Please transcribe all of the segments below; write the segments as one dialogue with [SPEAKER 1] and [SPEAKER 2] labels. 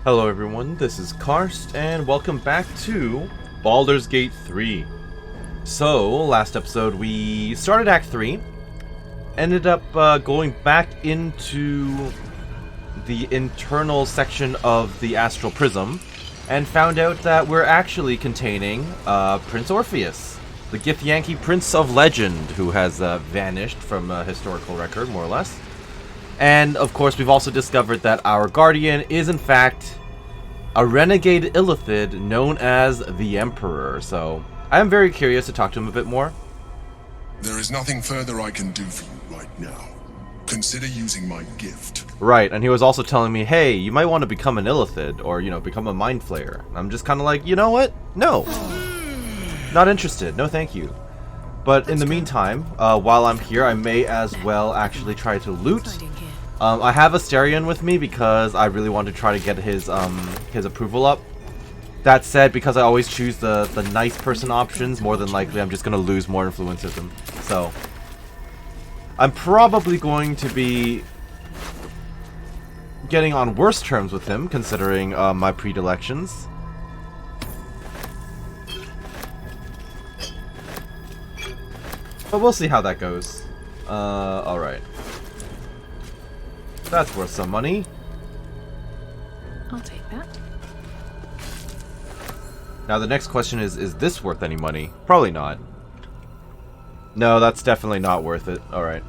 [SPEAKER 1] Hello everyone, this is Karst, and welcome back to Baldur's Gate 3. So, last episode we started Act 3, ended up going back into the internal section of the Astral Prism, and found out that we're actually containing Prince Orpheus, the Githyanki Prince of Legend, who has vanished from a historical record, more or less. And, of course, we've also discovered that our guardian is, in fact, a renegade illithid known as the Emperor. So, I am very curious to talk to him a bit more.
[SPEAKER 2] There is nothing further I can do for you right now. Consider using my gift.
[SPEAKER 1] Right, and he was also telling me, hey, you might want to become an illithid, or, you know, become a mind flayer. I'm just kind of like, you know what? No. Not interested. No, thank you. But in the meantime, while I'm here, I may as well actually try to loot. I have Asterion with me because I really want to try to get his approval up. That said, because I always choose the nice person options, more than likely I'm just going to lose more influence with him. So, I'm probably going to be getting on worse terms with him, considering my predilections. But we'll see how that goes. Alright. That's worth some money.
[SPEAKER 3] I'll take that.
[SPEAKER 1] Now the next question is this worth any money? Probably not. No, that's definitely not worth it. Alright.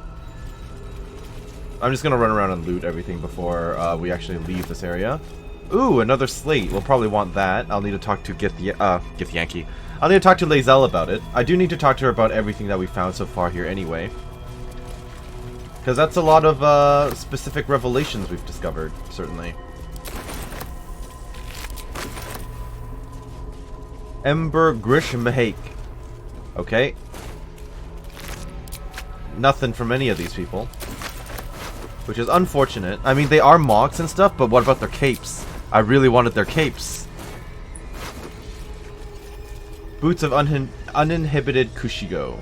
[SPEAKER 1] I'm just gonna run around and loot everything before we actually leave this area. Ooh, another slate. We'll probably want that. I'll need to talk to Githyanki. I'll need to talk to Lae'zel about it. I do need to talk to her about everything that we found so far here anyway. Because that's a lot of specific revelations we've discovered, certainly. Ember Grishmahake. Okay. Nothing from any of these people. Which is unfortunate. I mean, they are monks and stuff, but what about their capes? I really wanted their capes. Boots of Uninhibited Kushigo.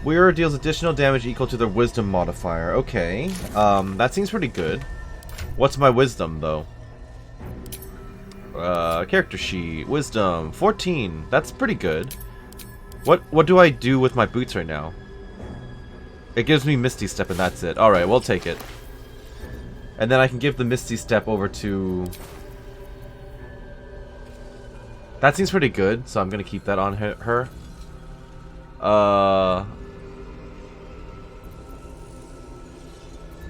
[SPEAKER 1] Wyrm deals additional damage equal to their wisdom modifier. Okay. That seems pretty good. What's my wisdom, though? Character sheet. Wisdom. 14. That's pretty good. What do I do with my boots right now? It gives me Misty Step and that's it. Alright, we'll take it. And then I can give the Misty Step over to... That seems pretty good, so I'm gonna keep that on her.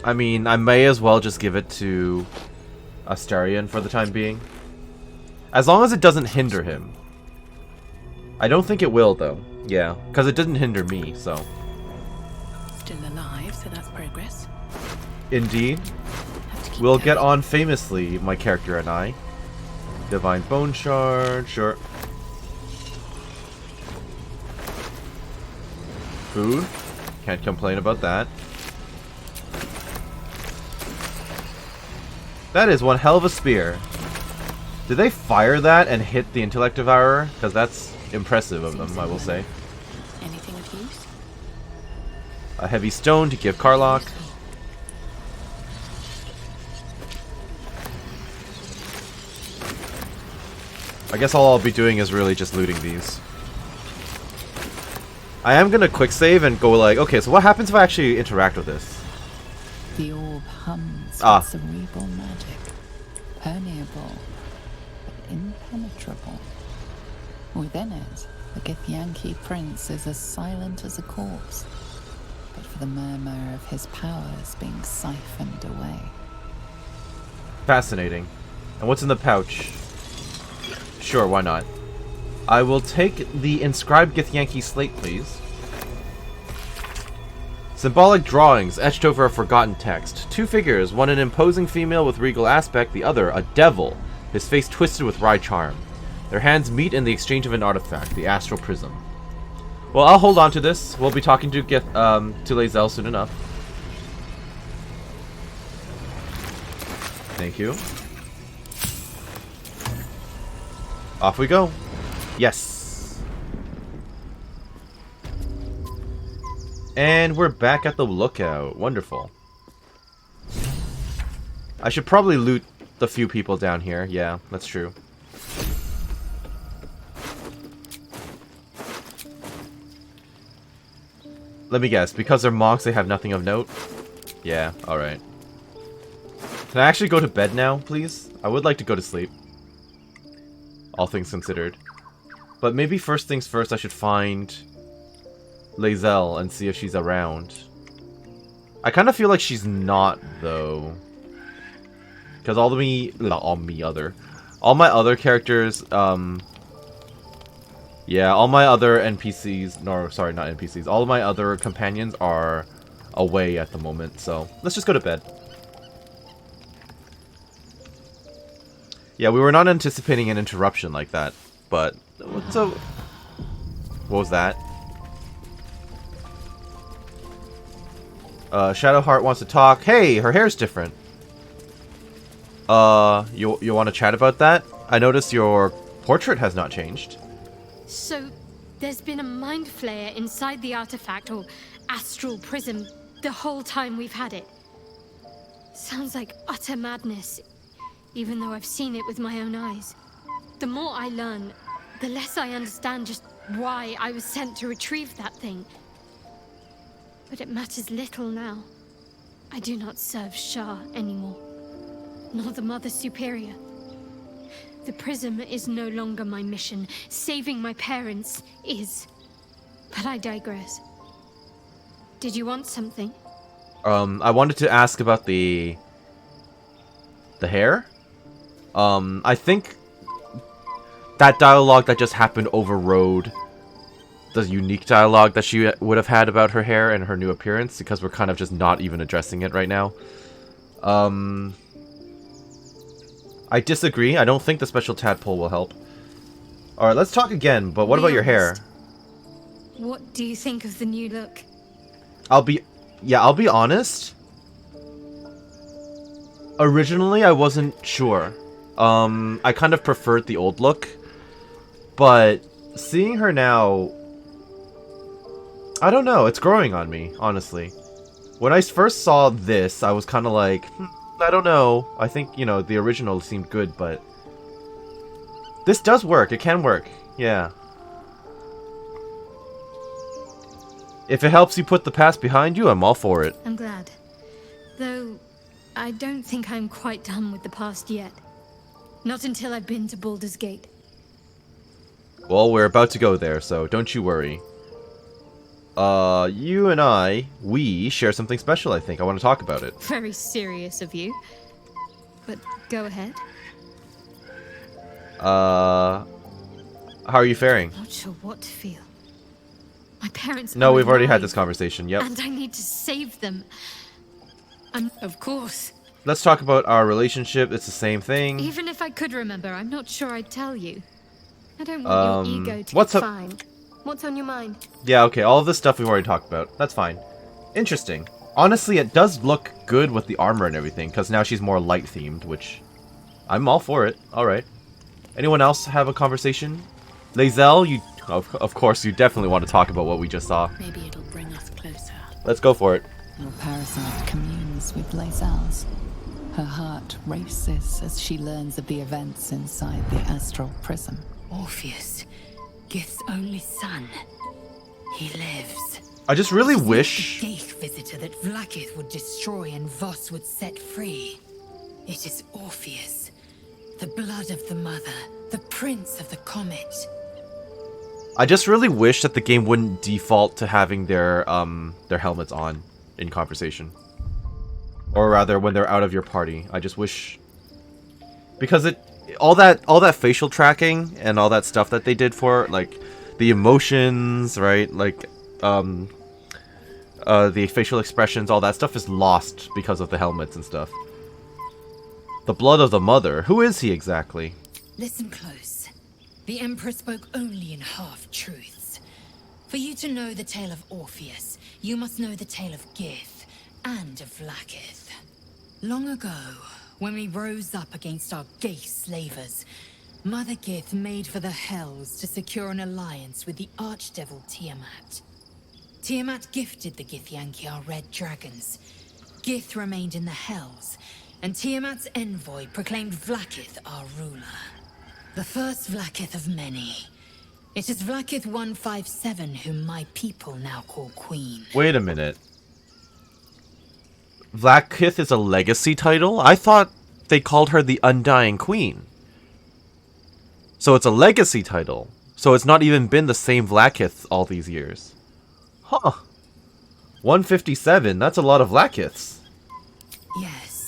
[SPEAKER 1] I mean, I may as well just give it to Asterion for the time being. As long as it doesn't hinder him. I don't think it will, though. Yeah, because it didn't hinder me, so...
[SPEAKER 3] Still alive, so that's progress.
[SPEAKER 1] Indeed. We'll get on famously, my character and I. Divine Bone Shard, sure. Food. Can't complain about that. That is one hell of a spear. Did they fire that and hit the Intellect Devourer? Because that's impressive of them, I will say.
[SPEAKER 3] Anything of use?
[SPEAKER 1] A heavy stone to give Karlach. I guess all I'll be doing is really just looting these. I am gonna quick save and go like, okay, so what happens if I actually interact with this?
[SPEAKER 4] The orb hums with cerebral magic, permeable, but impenetrable. Within it, the Githyanki prince is as silent as a corpse, but for the murmur of his powers being siphoned away.
[SPEAKER 1] Fascinating. And what's in the pouch? Sure, why not? I will take the inscribed Githyanki slate, please. Symbolic drawings etched over a forgotten text. Two figures, one an imposing female with regal aspect, the other a devil, his face twisted with wry charm. Their hands meet in the exchange of an artifact, the Astral Prism. Well, I'll hold on to this. We'll be talking to Lae'zel soon enough. Thank you. Off we go. Yes. And we're back at the lookout. Wonderful. I should probably loot the few people down here. Yeah, that's true. Let me guess. Because they're monks, they have nothing of note? Yeah, alright. Can I actually go to bed now, please? I would like to go to sleep. All things considered. But maybe first things first, I should find Lae'zel and see if she's around. I kind of feel like she's not, though. Because all my other characters, yeah, all my other NPCs, no, sorry, not NPCs, all of my other companions are away at the moment, so let's just go to bed. Yeah, we were not anticipating an interruption like that, but, so, what was that? Shadowheart wants to talk. Hey, her hair's different. You want to chat about that? I noticed your portrait has not changed.
[SPEAKER 5] So, there's been a mind flayer inside the artifact, or astral prism, the whole time we've had it. Sounds like utter madness, even though I've seen it with my own eyes. The more I learn, the less I understand just why I was sent to retrieve that thing. But it matters little now. I do not serve Shah anymore, nor the Mother Superior. The prism is no longer my mission. Saving my parents is. But I digress. Did you want something?
[SPEAKER 1] I wanted to ask about the hair. I think that dialogue that just happened overrode the unique dialogue that she would have had about her hair and her new appearance, because we're kind of just not even addressing it right now. I disagree. I don't think the special tadpole will help. Alright, let's talk again, but what about your hair?
[SPEAKER 5] What do you think of the new look?
[SPEAKER 1] I'll be honest. Originally, I wasn't sure. I kind of preferred the old look. But seeing her now, I don't know, it's growing on me, honestly. When I first saw this, I was kind of like, I don't know. I think, you know, the original seemed good, but this does work. It can work. Yeah. If it helps you put the past behind you, I'm all for it.
[SPEAKER 5] I'm glad. Though, I don't think I'm quite done with the past yet. Not until I've been to Baldur's Gate.
[SPEAKER 1] Well, we're about to go there, so don't you worry. You and we share something special, I think. I want to talk about it.
[SPEAKER 5] Very serious of you. But go ahead.
[SPEAKER 1] How are you faring?
[SPEAKER 5] Not sure what to feel. My parents
[SPEAKER 1] No,
[SPEAKER 5] are
[SPEAKER 1] we've already had
[SPEAKER 5] alive,
[SPEAKER 1] this conversation, yep.
[SPEAKER 5] and I need to save them. Of course.
[SPEAKER 1] Let's talk about our relationship. It's the same thing.
[SPEAKER 5] Even if I could remember, I'm not sure I'd tell you. I don't want your ego to
[SPEAKER 1] what's
[SPEAKER 5] be
[SPEAKER 1] up?
[SPEAKER 5] fine. What's on your mind?
[SPEAKER 1] Yeah, okay, all of this stuff we've already talked about. That's fine. Interesting. Honestly, it does look good with the armor and everything, because now she's more light-themed, which I'm all for it. Alright. Anyone else have a conversation? Lae'zel, you... Of course, you definitely want to talk about what we just saw.
[SPEAKER 3] Maybe it'll bring us closer.
[SPEAKER 1] Let's go for it.
[SPEAKER 4] Your parasite communes with Lae'zel's. Her heart races as she learns of the events inside the astral prism.
[SPEAKER 3] Orpheus, Gith's only son. He lives.
[SPEAKER 1] I just really
[SPEAKER 3] This is
[SPEAKER 1] wish...
[SPEAKER 3] the Ghaik visitor that Vlaakith would destroy and Voss would set free. It is Orpheus, the blood of the mother, the prince of the comet.
[SPEAKER 1] I just really wish that the game wouldn't default to having their helmets on in conversation. Or rather, when they're out of your party. I just wish... Because all that facial tracking and all that stuff that they did for, like, the emotions, right? Like, the facial expressions, all that stuff is lost because of the helmets and stuff. The blood of the mother. Who is he exactly?
[SPEAKER 3] Listen close. The Emperor spoke only in half-truths. For you to know the tale of Orpheus, you must know the tale of Gith and of Vlaakith. Long ago, when we rose up against our gay slavers, Mother Gith made for the Hells to secure an alliance with the archdevil Tiamat. Tiamat gifted the Githyanki our red dragons. Gith remained in the Hells, and Tiamat's envoy proclaimed Vlaakith our ruler. The first Vlaakith of many. It is Vlaakith 157 whom my people now call Queen.
[SPEAKER 1] Wait a minute. Vlaakith is a legacy title? I thought they called her the Undying Queen. So it's a legacy title. So it's not even been the same Vlaakith all these years. Huh. 157, that's a lot of Vlaakiths.
[SPEAKER 3] Yes.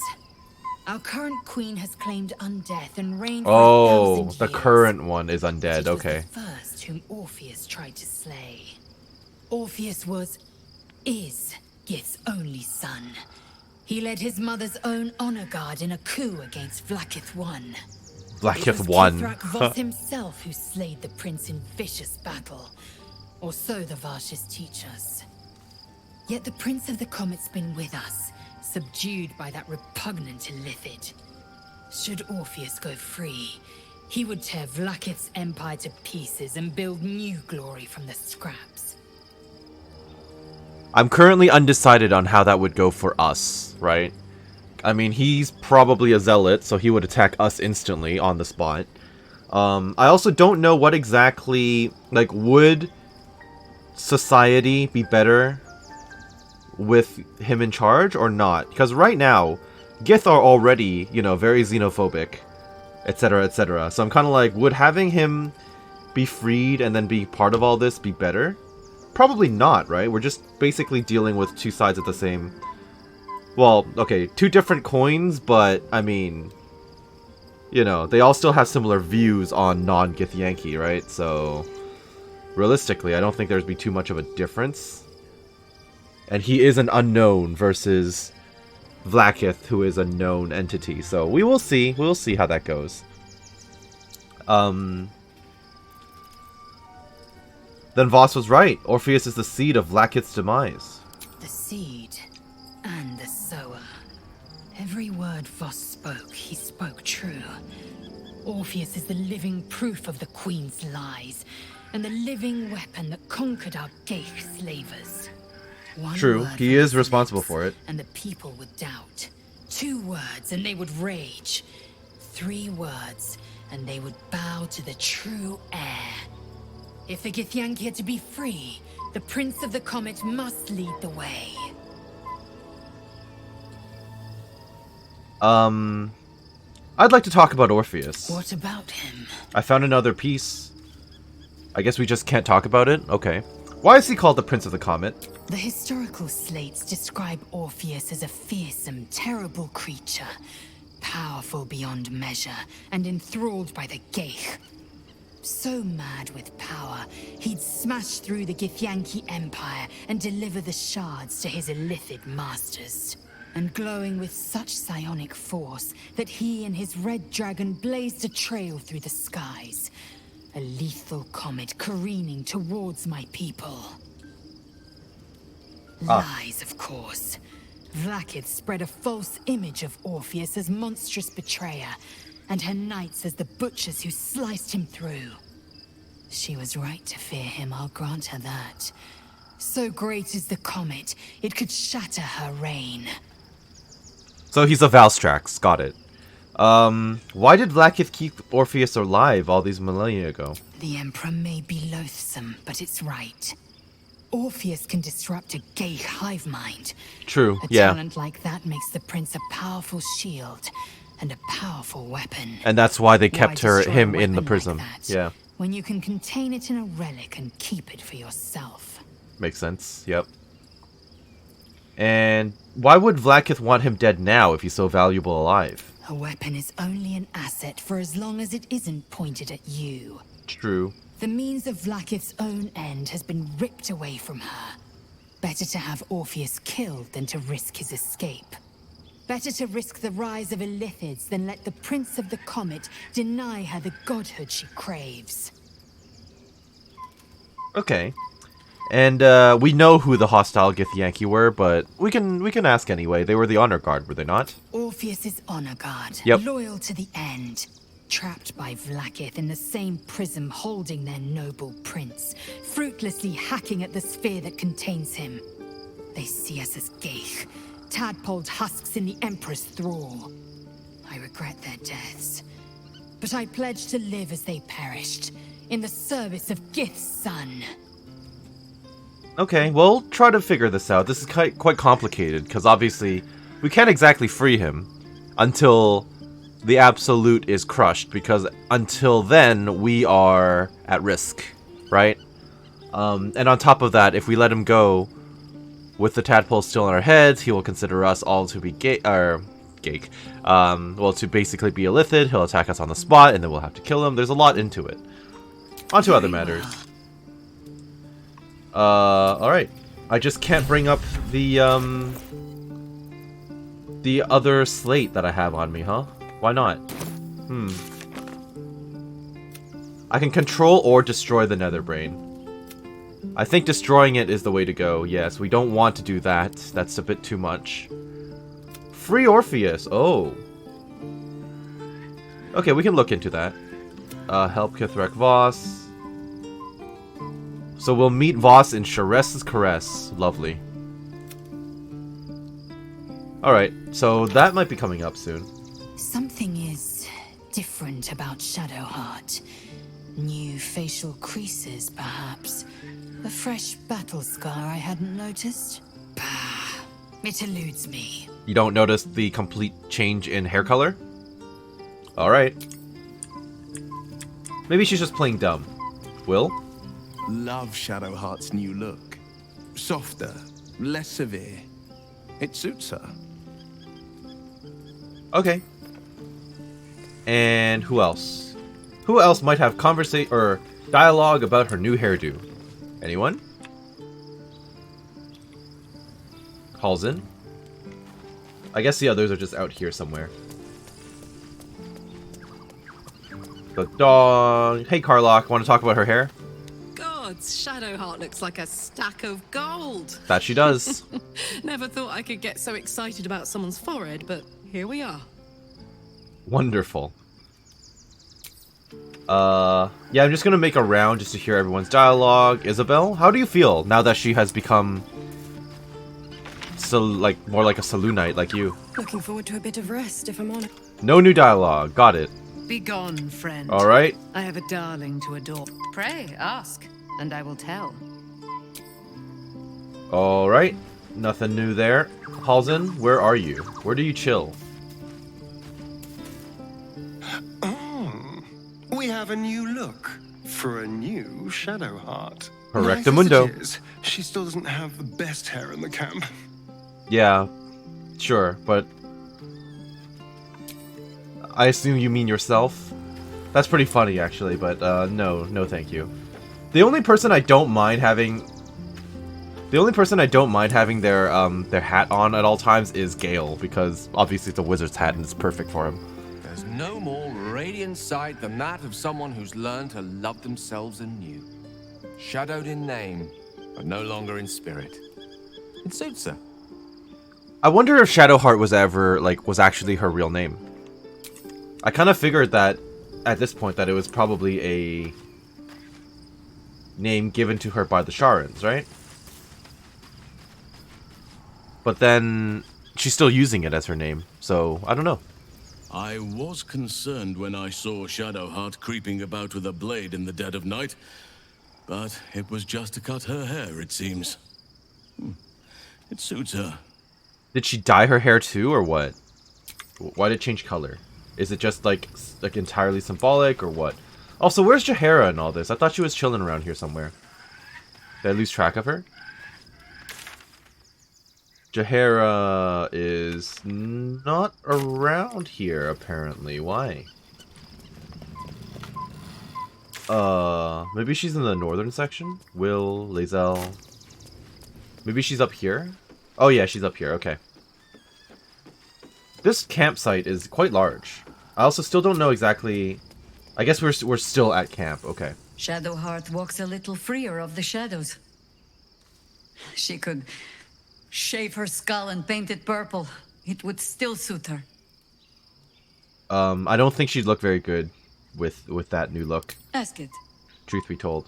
[SPEAKER 3] Our current queen has claimed undeath and reigned for 1,000 years.
[SPEAKER 1] The current one is undead,
[SPEAKER 3] It was
[SPEAKER 1] okay.
[SPEAKER 3] the first whom Orpheus tried to slay. Orpheus is Gith's only son. He led his mother's own honor guard in a coup against Vlaakith I.
[SPEAKER 1] Vlaakith 1.
[SPEAKER 3] It was Kithrak Voss himself who slayed the prince in vicious battle. Or so the Varshas teach us. Yet the Prince of the Comet's been with us, subdued by that repugnant illithid. Should Orpheus go free, he would tear Vlaakith's empire to pieces and build new glory from the scraps.
[SPEAKER 1] I'm currently undecided on how that would go for us, right? I mean, he's probably a zealot, so he would attack us instantly on the spot. I also don't know what exactly, like, would society be better with him in charge or not? Because right now, Gith are already, you know, very xenophobic, etc., etc. So I'm kind of like, would having him be freed and then be part of all this be better? Probably not, right? We're just basically dealing with two sides of the same... Well, okay, two different coins, but, I mean... You know, they all still have similar views on non-Githyanki, right? So... Realistically, I don't think there'd be too much of a difference. And he is an unknown versus Vlaakith, who is a known entity. So we will see. We'll see how that goes. Then Voss was right. Orpheus is the seed of Vlaakith's demise.
[SPEAKER 3] The seed and the sower. Every word Voss spoke, he spoke true. Orpheus is the living proof of the Queen's lies, and the living weapon that conquered our Geich slavers. One
[SPEAKER 1] True,
[SPEAKER 3] word
[SPEAKER 1] he
[SPEAKER 3] from
[SPEAKER 1] is
[SPEAKER 3] his
[SPEAKER 1] responsible
[SPEAKER 3] lips,
[SPEAKER 1] for it.
[SPEAKER 3] And the people would doubt. 2 words, and they would rage. 3 words, and they would bow to the true heir. If the Githyanki are to be free, the Prince of the Comet must lead the way.
[SPEAKER 1] I'd like to talk about Orpheus.
[SPEAKER 3] What about him?
[SPEAKER 1] I found another piece. I guess we just can't talk about it? Okay. Why is he called the Prince of the Comet?
[SPEAKER 3] The historical slates describe Orpheus as a fearsome, terrible creature, powerful beyond measure, and enthralled by the Geich. So mad with power, he'd smash through the Githyanki Empire and deliver the shards to his illithid masters. And glowing with such psionic force that he and his red dragon blazed a trail through the skies. A lethal comet careening towards my people. Lies, of course. Vlaakith spread a false image of Orpheus as monstrous betrayer, and her knights as the butchers who sliced him through. She was right to fear him, I'll grant her that. So great is the comet, it could shatter her reign.
[SPEAKER 1] So he's a Valstrax, got it. Why did Vlaakith keep Orpheus alive all these millennia ago?
[SPEAKER 3] The Emperor may be loathsome, but it's right. Orpheus can disrupt a Geich hive mind.
[SPEAKER 1] True,
[SPEAKER 3] A
[SPEAKER 1] yeah.
[SPEAKER 3] talent like that makes the prince a powerful shield and a powerful weapon.
[SPEAKER 1] And that's why they
[SPEAKER 3] Why
[SPEAKER 1] kept
[SPEAKER 3] destroy
[SPEAKER 1] him
[SPEAKER 3] a
[SPEAKER 1] in the
[SPEAKER 3] weapon
[SPEAKER 1] prism.
[SPEAKER 3] like that,
[SPEAKER 1] Yeah,
[SPEAKER 3] when you can contain it in a relic and keep it for yourself.
[SPEAKER 1] makes sense, yep. And why would Vlaakith want him dead now if he's so valuable alive?
[SPEAKER 3] A weapon is only an asset for as long as it isn't pointed at you.
[SPEAKER 1] True.
[SPEAKER 3] The means of Vlaakith's own end has been ripped away from her. Better to have Orpheus killed than to risk his escape. Better to risk the rise of illithids than let the Prince of the Comet deny her the godhood she craves.
[SPEAKER 1] Okay. And we know who the hostile Githyanki were, but we can ask anyway. They were the honor guard, were they not?
[SPEAKER 3] Orpheus's honor guard,
[SPEAKER 1] Yep.
[SPEAKER 3] loyal to the end. Trapped by Vlaakith in the same prism holding their noble prince, fruitlessly hacking at the sphere that contains him. They see us as Geich, tadpole husks in the Emperor's thrall. I regret their deaths, but I pledge to live as they perished, in the service of Gith's son.
[SPEAKER 1] Okay, we'll try to figure this out. This is quite complicated, because obviously we can't exactly free him until the Absolute is crushed, because until then we are at risk, right? And on top of that, if we let him go with the tadpole still in our heads, he will consider us all to be well, to basically be illithid. He'll attack us on the spot, and then we'll have to kill him. There's a lot into it. On to other matters. Alright. I just can't bring up the other slate that I have on me, huh? Why not? I can control or destroy the Netherbrain. I think destroying it is the way to go. Yes, we don't want to do that. That's a bit too much. Free Orpheus. Oh. Okay, we can look into that. Help Kithrak Voss. So we'll meet Voss in Sharess's Caress. Lovely. Alright, so that might be coming up soon.
[SPEAKER 3] Something is different about Shadowheart. New facial creases, perhaps. A fresh battle scar I hadn't noticed. Bah, it eludes me.
[SPEAKER 1] You don't notice the complete change in hair color? Alright. Maybe she's just playing dumb. Will?
[SPEAKER 6] Love Shadowheart's new look. Softer, less severe. It suits her.
[SPEAKER 1] Okay. And who else? Who else might have conversation or dialogue about her new hairdo? Anyone? Halsin? I guess the others are just out here somewhere. The dog. Hey, Karlach, want to talk about her hair?
[SPEAKER 7] Gods, Shadowheart looks like a stack of gold.
[SPEAKER 1] That she does.
[SPEAKER 7] Never thought I could get so excited about someone's forehead, but here we are.
[SPEAKER 1] Wonderful. Yeah, I'm just gonna make a round just to hear everyone's dialogue. Isabel, how do you feel now that she has become more like a Selûnite like you?
[SPEAKER 8] Looking forward to a bit of rest, if I'm honest.
[SPEAKER 1] No new dialogue. Got it.
[SPEAKER 7] Begone, friend.
[SPEAKER 1] All right.
[SPEAKER 7] I have a darling to adore. Pray, ask, and I will tell.
[SPEAKER 1] All right. Nothing new there. Halsin, where are you? Where do you chill?
[SPEAKER 9] We have a new look for a new Shadowheart.
[SPEAKER 1] Correctamundo.
[SPEAKER 9] Nice as it is, she still doesn't have the best hair in the camp.
[SPEAKER 1] Yeah, sure, but I assume you mean yourself? That's pretty funny, actually, but no thank you. The only person I don't mind having their hat on at all times is Gale, because obviously it's a wizard's hat and it's perfect for him.
[SPEAKER 10] There's no more radiant sight than that of someone who's learned to love themselves anew. Shadowed in name, but no longer in spirit. It suits her.
[SPEAKER 1] I wonder if Shadowheart was actually her real name. I kind of figured that at this point that it was probably a name given to her by the Sharans, right? But then she's still using it as her name, so I don't know.
[SPEAKER 11] I was concerned when I saw Shadowheart creeping about with a blade in the dead of night, but it was just to cut her hair, it seems. It suits her.
[SPEAKER 1] Did she dye her hair too, or what? Why did it change color? Is it just like entirely symbolic, or what? Also, where's Jaheira in all this? I thought she was chilling around here somewhere. Did I lose track of her? Jaheira is not around here, apparently. Why? Maybe she's in the northern section? Will, Lae'zel. Maybe she's up here? Oh yeah, she's up here, okay. This campsite is quite large. I also still don't know exactly... I guess we're still at camp, okay.
[SPEAKER 12] Shadowheart walks a little freer of the shadows. She could shave her skull and paint it purple. It would still suit her.
[SPEAKER 1] I don't think she'd look very good with that new look.
[SPEAKER 12] Ask it.
[SPEAKER 1] Truth be told.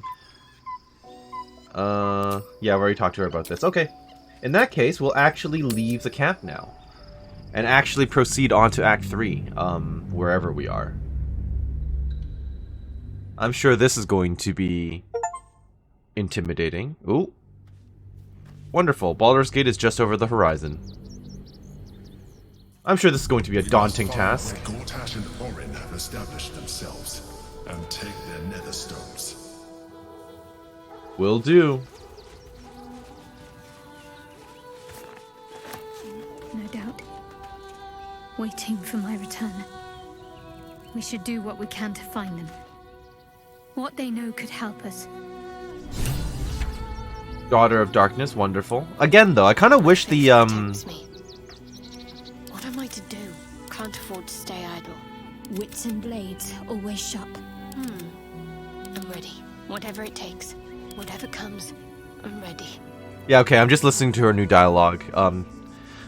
[SPEAKER 1] Yeah, I've already talked to her about this. Okay. In that case, we'll actually leave the camp now. And actually proceed on to Act 3, wherever we are. I'm sure this is going to be intimidating. Ooh. Wonderful. Baldur's Gate is just over the horizon. I'm sure this is going to be a daunting task.
[SPEAKER 2] Gortash and Orin have established themselves, and take their nether stones.
[SPEAKER 1] Will do.
[SPEAKER 5] No doubt. Waiting for my return. We should do what we can to find them. What they know could help us.
[SPEAKER 1] Daughter of Darkness, wonderful. Again, though, I kind of wish the,
[SPEAKER 13] What am I to do? Can't afford to stay idle.
[SPEAKER 5] Wits and blades, always sharp.
[SPEAKER 13] I'm ready. Whatever it takes. Whatever comes, I'm ready.
[SPEAKER 1] Yeah, okay, I'm just listening to her new dialogue.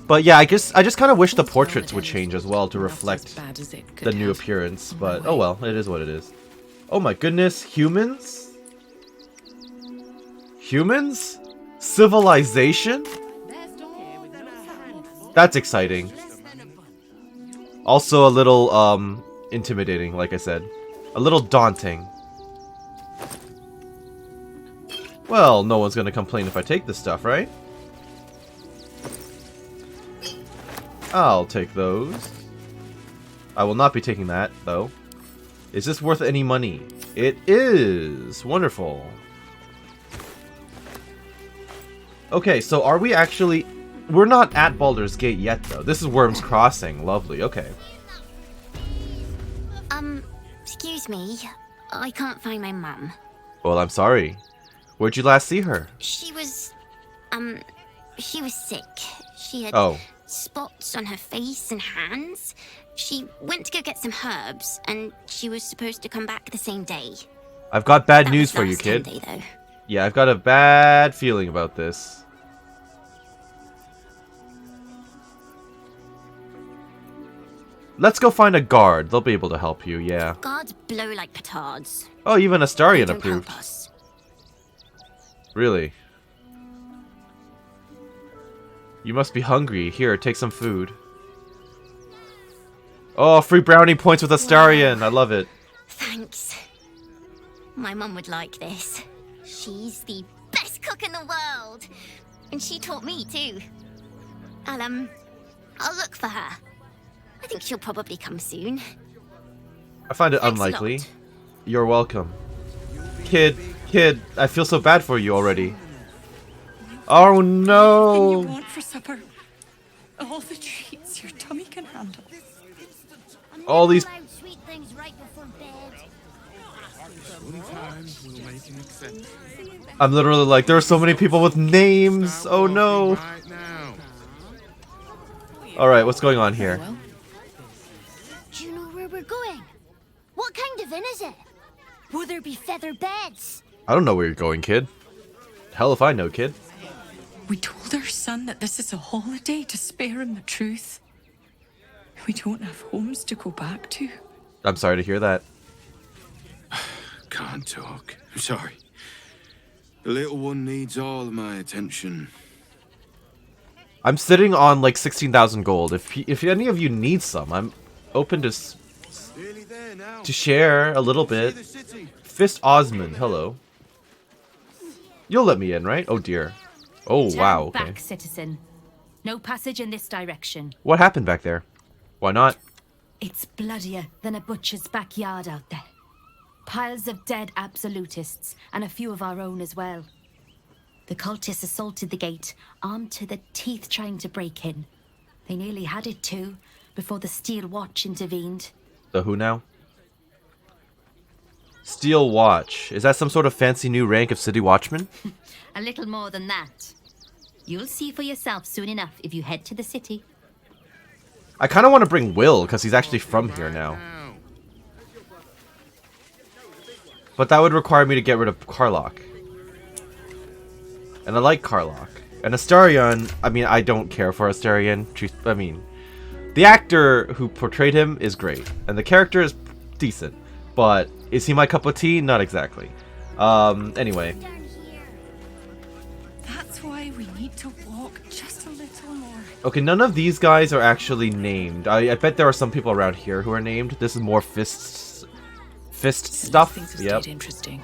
[SPEAKER 1] But yeah, I just kind of wish the portraits would change as well to reflect the new appearance. But, oh well, it is what it is. Oh my goodness, humans? Humans? Civilization? That's exciting. Also a little, intimidating, like I said. A little daunting. Well, no one's gonna complain if I take this stuff, right? I'll take those. I will not be taking that, though. Is this worth any money? It is! Wonderful. Okay, so are we actually... We're not at Baldur's Gate yet, though. This is Wyrm's Crossing. Lovely, okay.
[SPEAKER 14] Excuse me. I can't find my mum.
[SPEAKER 1] Well, I'm sorry. Where'd you last see her?
[SPEAKER 14] She was sick. She had spots on her face and hands. She went to go get some herbs, and she was supposed to come back the same day.
[SPEAKER 1] I've got bad news for you, kid.
[SPEAKER 14] Sunday, though.
[SPEAKER 1] Yeah, I've got a bad feeling about this. Let's go find a guard. They'll be able to help you, yeah.
[SPEAKER 14] Guards blow like petards.
[SPEAKER 1] Oh, even Astarion
[SPEAKER 14] They don't
[SPEAKER 1] approved.
[SPEAKER 14] help us.
[SPEAKER 1] Really? You must be hungry. Here, take some food. Oh, free brownie points with Astarion.
[SPEAKER 14] Wow.
[SPEAKER 1] I love it.
[SPEAKER 14] Thanks. My mum would like this. She's the best cook in the world. And she taught me too. I'll look for her. I think she'll probably come soon.
[SPEAKER 1] I find it unlikely. You're welcome. Kid, I feel so bad for you already. Oh no!
[SPEAKER 12] Anything you want for supper? All the treats your tummy can handle.
[SPEAKER 1] All these...
[SPEAKER 14] Sweet things right before bed.
[SPEAKER 6] Sometimes we'll make an exception.
[SPEAKER 1] I'm literally like, there are so many people with names. Oh no. Alright, what's going on here?
[SPEAKER 14] Do you know where we're going? What kind of inn is it? Will there be feather beds?
[SPEAKER 1] I don't know where you're going, kid. Hell if I know, kid.
[SPEAKER 12] We told our son that this is a holiday to spare him the truth. We don't have homes to go back to.
[SPEAKER 1] I'm sorry to hear that.
[SPEAKER 6] Can't talk. I'm sorry. The little one needs all of my attention.
[SPEAKER 1] I'm sitting on like 16,000 gold. If any of you need some, I'm open to share a little bit. Fist Osmond, hello. You'll let me in, right? Oh dear. Oh wow. Okay.
[SPEAKER 15] Back, citizen. No passage in this direction.
[SPEAKER 1] What happened back there? Why not?
[SPEAKER 15] It's bloodier than a butcher's backyard out there. Piles of dead absolutists, and a few of our own as well. The cultists assaulted the gate, armed to the teeth trying to break in. They nearly had it too, before the Steel Watch intervened.
[SPEAKER 1] The who now? Steel Watch. Is that some sort of fancy new rank of City Watchman?
[SPEAKER 15] A little more than that. You'll see for yourself soon enough if you head to the city.
[SPEAKER 1] I kind of want to bring Will, because he's actually from here now. But that would require me to get rid of Karlach. And I like Karlach. And Astarion, I mean, I don't care for Astarion. I mean, the actor who portrayed him is great. And the character is decent. But is he my cup of tea? Not exactly. Anyway.
[SPEAKER 12] That's why we need to walk
[SPEAKER 1] Okay, none of these guys are actually named. I bet there are some people around here who are named. This is more fist stuff. Yep.
[SPEAKER 4] Interesting.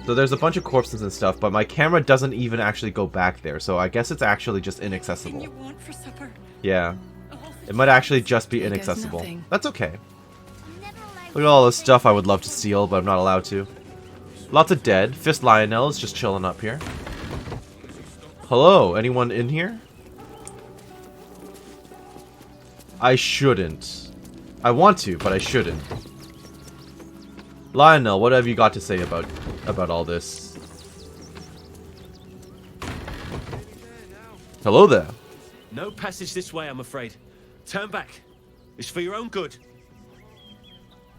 [SPEAKER 1] So there's a bunch of corpses and stuff, but my camera doesn't even actually go back there, so I guess it's actually just inaccessible. Yeah. It might actually just be inaccessible. That's okay. Look at all this stuff I would love to steal, but I'm not allowed to. Lots of dead. Fist Lionel is just chilling up here. Hello, anyone in here? I shouldn't. I want to, but I shouldn't. Lionel, what have you got to say about all this? Hello there.
[SPEAKER 16] No passage this way, I'm afraid. Turn back. It's for your own good.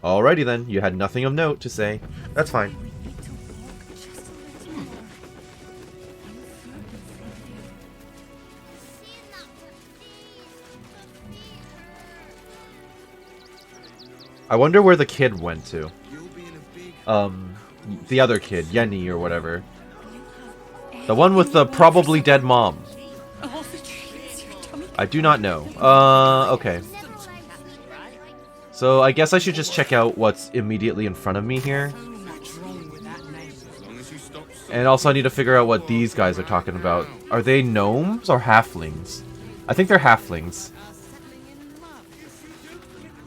[SPEAKER 1] Alrighty then, you had nothing of note to say. That's fine. I wonder where the kid went to. The other kid, Yenny or whatever. The one with the probably dead mom. I do not know. Okay. So I guess I should just check out what's immediately in front of me here. And also I need to figure out what these guys are talking about. Are they gnomes or halflings? I think they're halflings.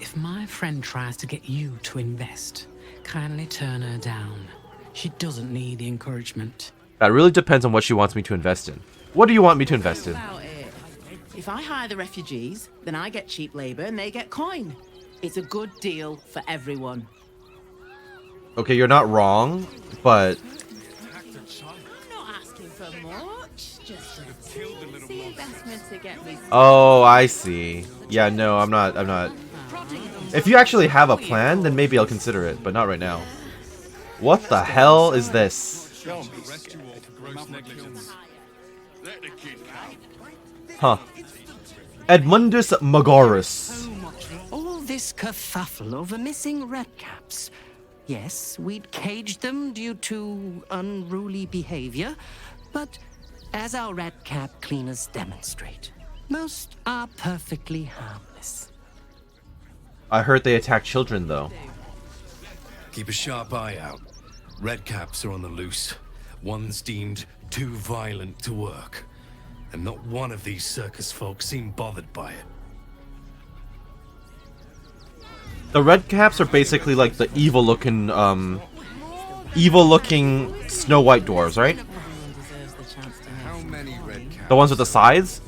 [SPEAKER 17] If my friend tries to get you to invest, kindly turn her down. She doesn't need the encouragement.
[SPEAKER 1] That really depends on what she wants me to invest in. What do you want me to invest in?
[SPEAKER 18] If I hire the refugees, then I get cheap labor and they get coin. It's a good deal for everyone.
[SPEAKER 1] Okay, you're not wrong, but...
[SPEAKER 18] I'm not asking for much. Just the investment to get me...
[SPEAKER 1] Oh, I see. Yeah, no, I'm not... If you actually have a plan, then maybe I'll consider it, but not right now. What the hell is this? Huh. Edmundus Magoris.
[SPEAKER 17] All this kerfuffle over missing redcaps. Yes, we'd caged them due to unruly behavior, but as our redcap cleaners demonstrate, most are perfectly harmless.
[SPEAKER 1] I heard they attack children, though.
[SPEAKER 19] Keep a sharp eye out. Redcaps are on the loose. One's deemed too violent to work. And not one of these circus folk seem bothered by it.
[SPEAKER 1] The Redcaps are basically like the evil-looking Snow White dwarves, right? The ones with the scythes?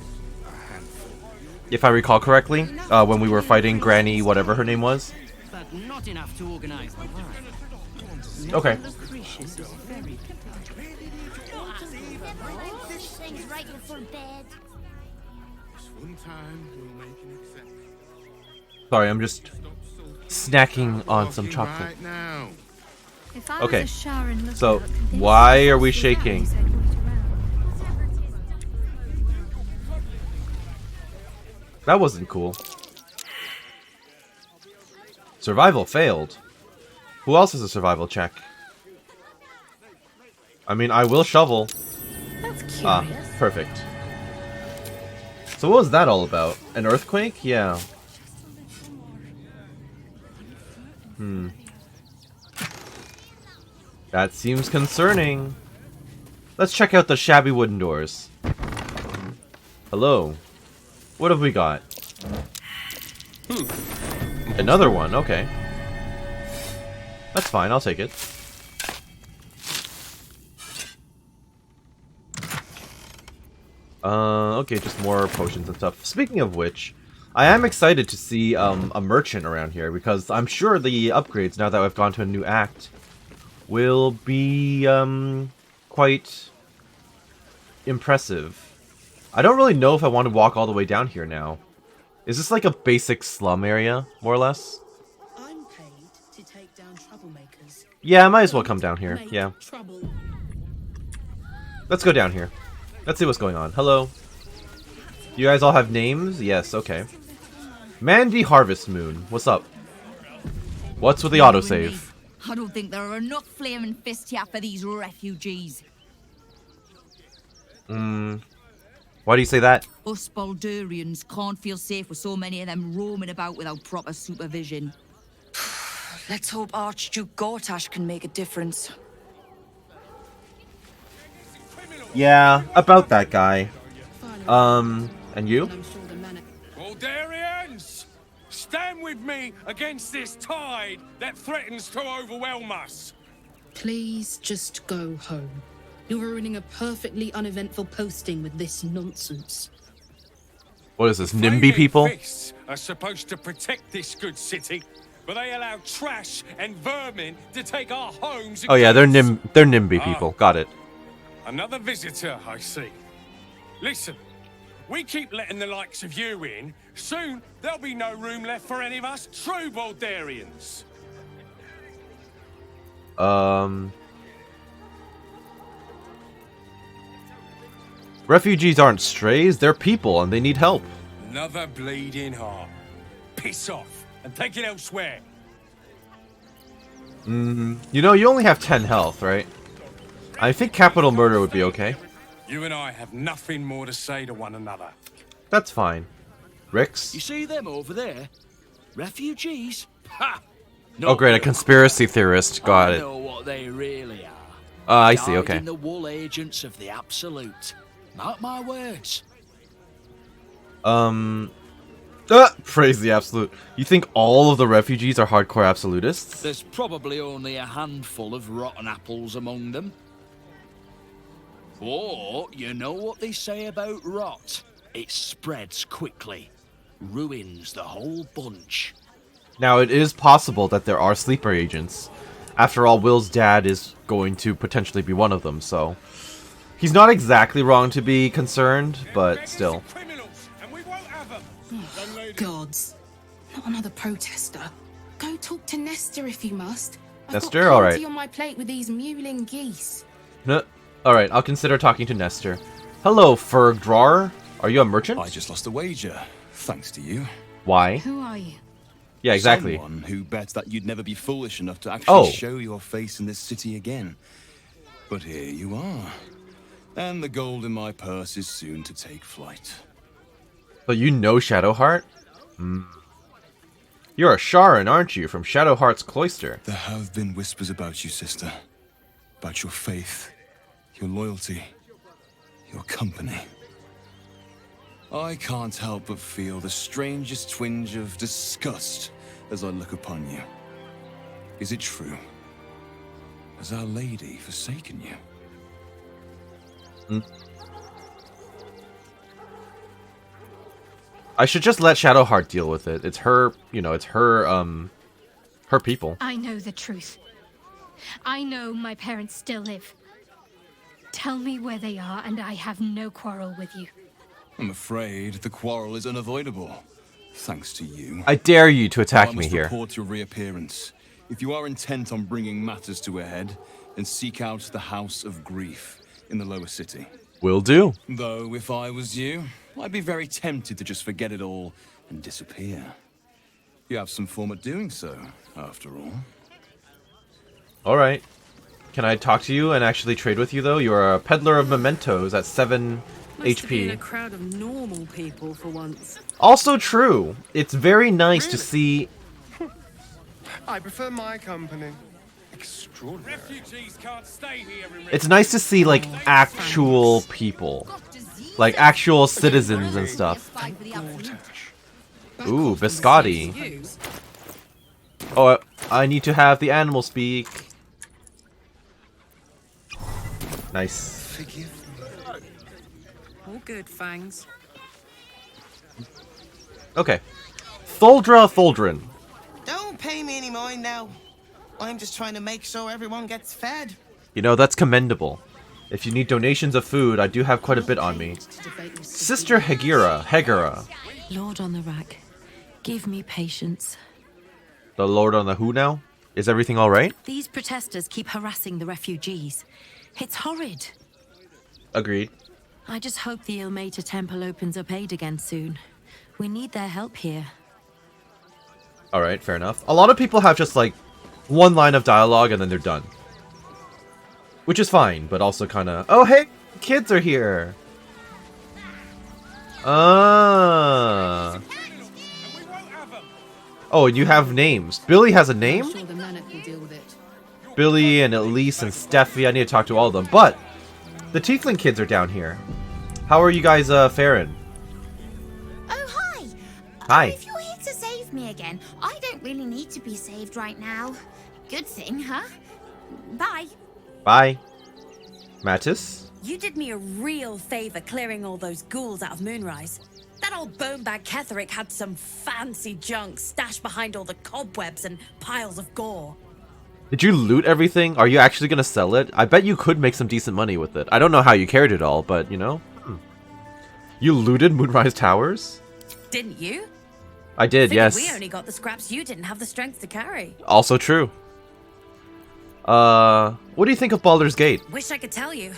[SPEAKER 1] If I recall correctly, when we were fighting Granny, whatever her name was.
[SPEAKER 17] But not enough to organize the work.
[SPEAKER 1] Okay. Sorry, I'm just snacking on some chocolate. Okay, so why are we shaking? That wasn't cool. Survival failed. Who else has a survival check? I mean, I will shovel. Ah, perfect. So what was that all about? An earthquake? Yeah. That seems concerning. Let's check out the shabby wooden doors. Hello. What have we got? Another one, okay. That's fine, I'll take it. Okay, just more potions and stuff. Speaking of which, I am excited to see a merchant around here, because I'm sure the upgrades, now that I've gone to a new act, will be quite impressive. I don't really know if I want to walk all the way down here now. Is this like a basic slum area, more or less?
[SPEAKER 18] I'm paid to take down troublemakers.
[SPEAKER 1] Yeah, I might as well come down here. Yeah. Let's go down here. Let's see what's going on. Hello. You guys all have names? Yes, okay. Mandy Harvest Moon. What's up? What's with the autosave?
[SPEAKER 20] I don't think there are enough flaming fists here for these refugees.
[SPEAKER 1] Why do you say that?
[SPEAKER 20] Us Baldurians can't feel safe with so many of them roaming about without proper supervision.
[SPEAKER 8] Let's hope Archduke Gortash can make a difference.
[SPEAKER 1] Yeah, about that guy. And you?
[SPEAKER 21] Baldurians! Stand with me against this tide that threatens to overwhelm us!
[SPEAKER 7] Please just go home. You're ruining a perfectly uneventful posting with this nonsense.
[SPEAKER 1] What is this, NIMBY people?
[SPEAKER 21] Fists are supposed to protect this good city, but they allow trash and vermin to take our homes and
[SPEAKER 1] Oh yeah, they're
[SPEAKER 21] goods.
[SPEAKER 1] NIMBY people. Got it.
[SPEAKER 21] Another visitor, I see. Listen, we keep letting the likes of you in. Soon, there'll be no room left for any of us true Baldurians.
[SPEAKER 1] Refugees aren't strays, they're people and they need help.
[SPEAKER 21] Another bleeding heart. Piss off and take it elsewhere.
[SPEAKER 1] You know, you only have 10 health, right? I think capital murder would be okay.
[SPEAKER 21] You and I have nothing more to say to one another.
[SPEAKER 1] That's fine. Rix?
[SPEAKER 22] You see them over there? Refugees? Ha!
[SPEAKER 1] Oh great, a conspiracy theorist. Got
[SPEAKER 22] I
[SPEAKER 1] it.
[SPEAKER 22] know what they really are.
[SPEAKER 1] I see, okay.
[SPEAKER 22] The wool agents of the Absolute. Mark my words.
[SPEAKER 1] Praise the Absolute. You think all of the refugees are hardcore absolutists?
[SPEAKER 22] There's probably only a handful of rotten apples among them. Or, you know what they say about rot? It spreads quickly. Ruins the whole bunch.
[SPEAKER 1] Now, it is possible that there are sleeper agents. After all, Will's dad is going to potentially be one of them, so... He's not exactly wrong to be concerned, but still.
[SPEAKER 18] Gods. Not another protester. Go talk to Nestor if you must.
[SPEAKER 1] Nestor? Alright.
[SPEAKER 18] I've got plenty on my plate with these mewling geese.
[SPEAKER 1] No. Alright, I'll consider talking to Nestor. Hello, Fergdrar. Are you a merchant?
[SPEAKER 23] I just lost a wager, thanks to you.
[SPEAKER 1] Why?
[SPEAKER 18] Who are you?
[SPEAKER 1] Yeah, exactly.
[SPEAKER 23] Someone who bet that you'd never be foolish enough to actually
[SPEAKER 1] Oh.
[SPEAKER 23] show your face in this city again. But here you are. And the gold in my purse is soon to take flight.
[SPEAKER 1] But you know Shadowheart? You're a Sharon, aren't you, from Shadowheart's cloister?
[SPEAKER 23] There have been whispers about you, sister. About your faith, your loyalty, your company. I can't help but feel the strangest twinge of disgust as I look upon you. Is it true? Has Our Lady forsaken you?
[SPEAKER 1] I should just let Shadowheart deal with it. It's her, you know, it's her, her people.
[SPEAKER 5] I know the truth. I know my parents still live. Tell me where they are, and I have no quarrel with you.
[SPEAKER 23] I'm afraid the quarrel is unavoidable, thanks to you.
[SPEAKER 1] I dare you to attack
[SPEAKER 23] I
[SPEAKER 1] me
[SPEAKER 23] must
[SPEAKER 1] here.
[SPEAKER 23] report your reappearance. If you are intent on bringing matters to a head, then seek out the House of Grief in the lower city.
[SPEAKER 1] Will do.
[SPEAKER 23] Though, if I was you, I'd be very tempted to just forget it all and disappear. You have some form of doing so, after all.
[SPEAKER 1] Alright. Can I talk to you and actually trade with you, though? You're a peddler of mementos at 7
[SPEAKER 7] Nice to be in a
[SPEAKER 1] HP.
[SPEAKER 7] crowd of normal people for once.
[SPEAKER 1] Also true. It's very nice to see...
[SPEAKER 9] I prefer my company. Extraordinary.
[SPEAKER 21] Refugees can't stay here in
[SPEAKER 1] It's nice to see, like, actual people. Like, actual citizens and stuff. Ooh, biscotti. Oh, I need to have the animal speak. Nice.
[SPEAKER 7] All good, Fangs.
[SPEAKER 1] Okay. Thuldrin.
[SPEAKER 24] Don't pay me any mind now. I'm just trying to make sure everyone gets fed.
[SPEAKER 1] You know, that's commendable. If you need donations of food, I do have quite a bit on me. Sister Hegera.
[SPEAKER 15] Lord on the rack, give me patience.
[SPEAKER 1] The Lord on the who now? Is everything alright?
[SPEAKER 15] These protesters keep harassing the refugees. It's horrid.
[SPEAKER 1] Agreed.
[SPEAKER 15] I just hope the Ilmater Temple opens up aid again soon. We need their help here.
[SPEAKER 1] Alright, fair enough. A lot of people have just, like, one line of dialogue and then they're done. Which is fine, but also kind of... Oh, hey! Kids are here! Ah. Oh, and you have names. Billy has a name?
[SPEAKER 7] I'm sure the Manic will deal with it.
[SPEAKER 1] Billy and Elise and Steffi. I need to talk to all of them. But the Tiefling kids are down here. How are you guys faring?
[SPEAKER 14] Oh, hi.
[SPEAKER 1] Hi.
[SPEAKER 14] If you're here to save me again, I don't really need to be saved right now. Good thing, huh? Bye.
[SPEAKER 1] Bye. Mattis?
[SPEAKER 2] You did me a real favor clearing all those ghouls out of Moonrise. That old bonebag Ketherick had some fancy junk stashed behind all the cobwebs and piles of gore.
[SPEAKER 1] Did you loot everything? Are you actually going to sell it? I bet you could make some decent money with it. I don't know how you carried it all, but, you know. You looted Moonrise Towers?
[SPEAKER 2] Didn't you?
[SPEAKER 1] I did, yes.
[SPEAKER 2] We only got the scraps you didn't have the strength to carry.
[SPEAKER 1] Also true. What do you think of Baldur's Gate?
[SPEAKER 2] Wish I could tell you.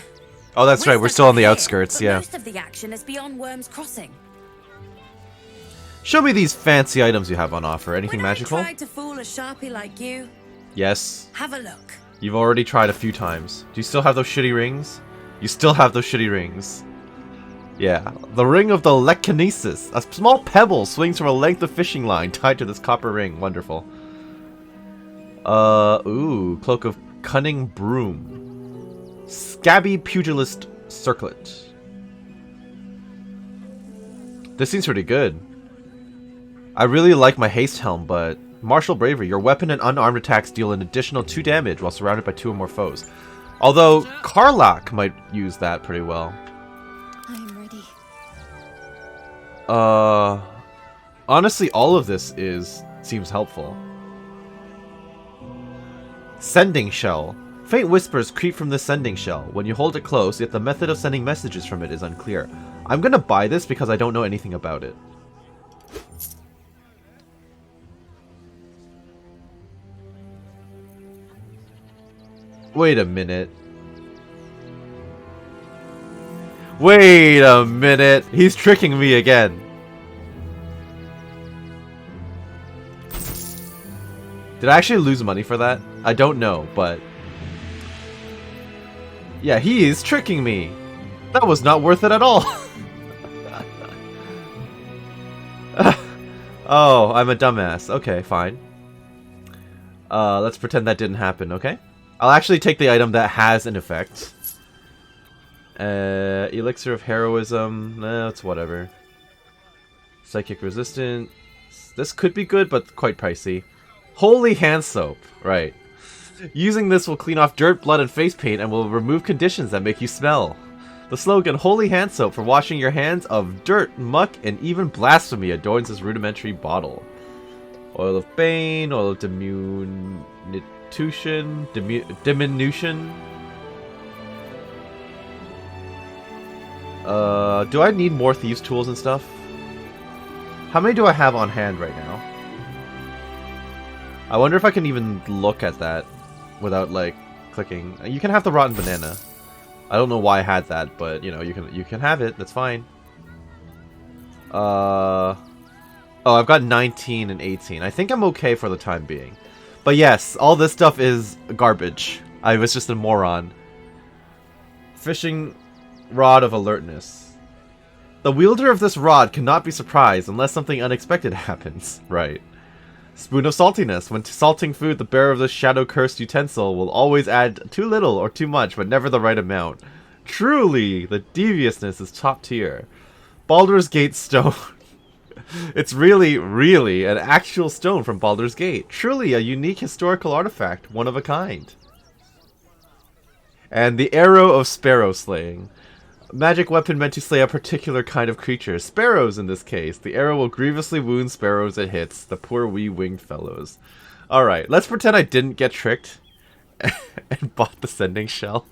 [SPEAKER 1] Oh, that's right. We're still on the outskirts,
[SPEAKER 2] but
[SPEAKER 1] yeah.
[SPEAKER 2] Most of the action is beyond Wyrm's Crossing.
[SPEAKER 1] Show me these fancy items you have on offer. Anything
[SPEAKER 2] When
[SPEAKER 1] magical?
[SPEAKER 2] I tried to fool a sharpie like you,
[SPEAKER 1] Yes.
[SPEAKER 2] have a look.
[SPEAKER 1] You've already tried a few times. Do you still have those shitty rings? You still have those shitty rings. Yeah. The Ring of the Lekinesis. A small pebble swings from a length of fishing line tied to this copper ring. Wonderful. Ooh. Cloak of Cunning Broom. Scabby Pugilist Circlet. This seems pretty good. I really like my haste helm, but martial bravery. Your weapon and unarmed attacks deal an additional 2 damage while surrounded by 2 or more foes. Although Karlach might use that pretty well.
[SPEAKER 13] I'm ready.
[SPEAKER 1] Honestly, all of this seems helpful. Sending shell. Faint whispers creep from the sending shell. When you hold it close, yet the method of sending messages from it is unclear. I'm gonna buy this because I don't know anything about it. Wait a minute. Wait a minute. He's tricking me again. Did I actually lose money for that? I don't know, but... yeah, he is tricking me. That was not worth it at all. Oh, I'm a dumbass. Okay, fine. Let's pretend that didn't happen, okay? I'll actually take the item that has an effect. Elixir of Heroism. It's whatever. Psychic Resistance. This could be good, but quite pricey. Holy Hand Soap. Right. Using this will clean off dirt, blood, and face paint and will remove conditions that make you smell. The slogan, Holy Hand Soap for washing your hands of dirt, muck, and even blasphemy adorns this rudimentary bottle. Oil of Bane, Oil of Diminution. Do I need more thieves' tools and stuff? How many do I have on hand right now? I wonder if I can even look at that without, like, clicking. You can have the rotten banana. I don't know why I had that, but, you know, you can have it. That's fine. Oh, I've got 19 and 18. I think I'm okay for the time being. But yes, all this stuff is garbage. I was just a moron. Fishing Rod of Alertness. The wielder of this rod cannot be surprised unless something unexpected happens. Right. Spoon of Saltiness. When salting food, the bearer of this shadow-cursed utensil will always add too little or too much, but never the right amount. Truly, the deviousness is top tier. Baldur's Gate Stone. It's really, really an actual stone from Baldur's Gate. Truly a unique historical artifact, one of a kind. And the Arrow of Sparrow Slaying. Magic weapon meant to slay a particular kind of creature. Sparrows in this case. The arrow will grievously wound sparrows it hits. The poor wee winged fellows. Alright, let's pretend I didn't get tricked and bought the sending shell.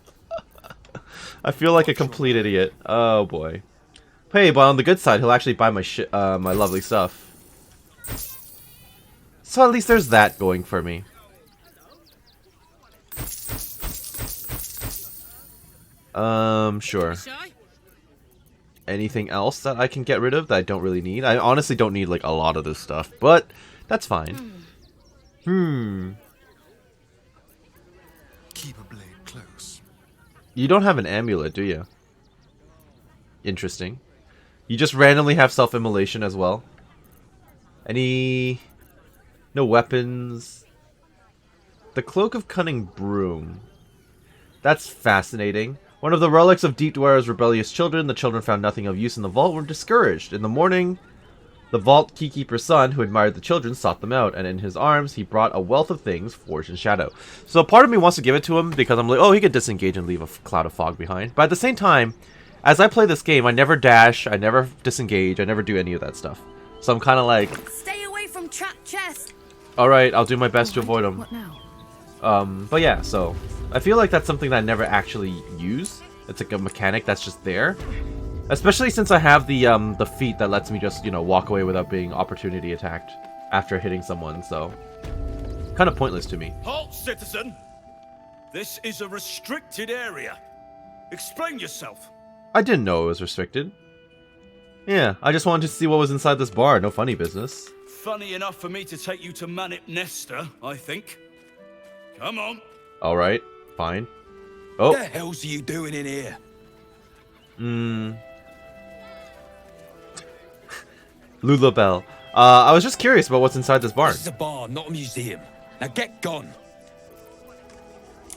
[SPEAKER 1] I feel like a complete idiot. Oh boy. Hey, but on the good side, he'll actually buy my my lovely stuff. So at least there's that going for me. Sure. Anything else that I can get rid of that I don't really need? I honestly don't need, like, a lot of this stuff, but that's fine.
[SPEAKER 6] Keep a blade close.
[SPEAKER 1] You don't have an amulet, do you? Interesting. You just randomly have self-immolation as well. Any... No weapons. The Cloak of Cunning Broom. That's fascinating. One of the relics of Deep Dwere's rebellious children. The children found nothing of use in the vault, were discouraged. In the morning, the vault keykeeper's son, who admired the children, sought them out, and in his arms he brought a wealth of things forged in shadow. So part of me wants to give it to him, because I'm like, oh, he could disengage and leave a cloud of fog behind. But at the same time, as I play this game, I never dash, I never disengage, I never do any of that stuff. So I'm kind of like...
[SPEAKER 2] Stay away from trapped chests!
[SPEAKER 1] Alright, I'll do my best to avoid them.
[SPEAKER 2] What now?
[SPEAKER 1] But yeah, so... I feel like that's something that I never actually use. It's like a mechanic that's just there. Especially since I have the feat that lets me just, you know, walk away without being opportunity attacked after hitting someone, so... Kind of pointless to me.
[SPEAKER 22] Halt, citizen! This is a restricted area. Explain yourself.
[SPEAKER 1] I didn't know it was restricted. Yeah, I just wanted to see what was inside this bar. No funny business.
[SPEAKER 22] Funny enough for me to take you to Manip Nesta, I think. Come on.
[SPEAKER 1] Alright, fine. Oh.
[SPEAKER 22] What the hell's you doing in here?
[SPEAKER 1] Lulabelle. I was just curious about what's inside this barn.
[SPEAKER 22] This is a bar, not a museum. Now get gone.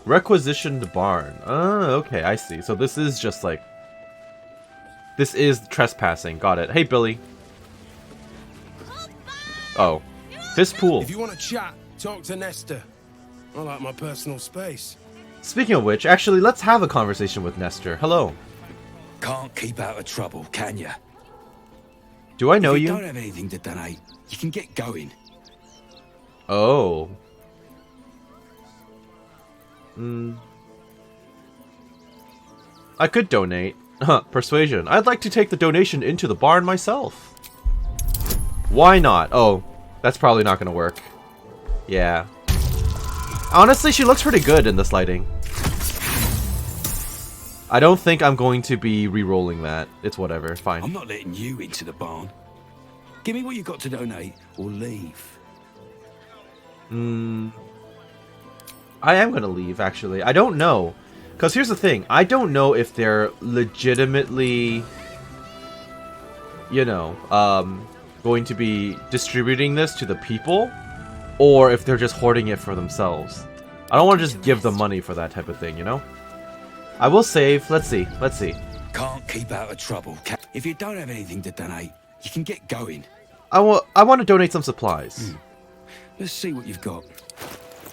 [SPEAKER 1] Requisitioned barn. Oh, okay, I see. So this is just like... This is trespassing. Got it. Hey, Billy. Oh. This pool.
[SPEAKER 3] If you want to chat, talk to Nestor. I like my personal space.
[SPEAKER 1] Speaking of which, actually, let's have a conversation with Nestor. Hello.
[SPEAKER 22] Can't keep out of trouble, can ya?
[SPEAKER 1] Do I know
[SPEAKER 22] if
[SPEAKER 1] you?
[SPEAKER 22] you don't have anything to donate, you can get going.
[SPEAKER 1] Oh. I could donate. Persuasion. I'd like to take the donation into the barn myself. Why not? Oh, that's probably not going to work. Yeah. Honestly, she looks pretty good in this lighting. I don't think I'm going to be re-rolling that. It's whatever. Fine.
[SPEAKER 22] I'm not letting you into the barn. Give me what you got to donate, or leave.
[SPEAKER 1] I am going to leave, actually. I don't know. Because here's the thing. I don't know if they're legitimately, you know, going to be distributing this to the people, or if they're just hoarding it for themselves. I don't want to just give them money for that type of thing, you know? I will save. Let's see. Let's see.
[SPEAKER 22] Can't keep out of trouble. If you don't have anything to donate, you can get going.
[SPEAKER 1] I want to donate some supplies.
[SPEAKER 22] Let's see what you've got.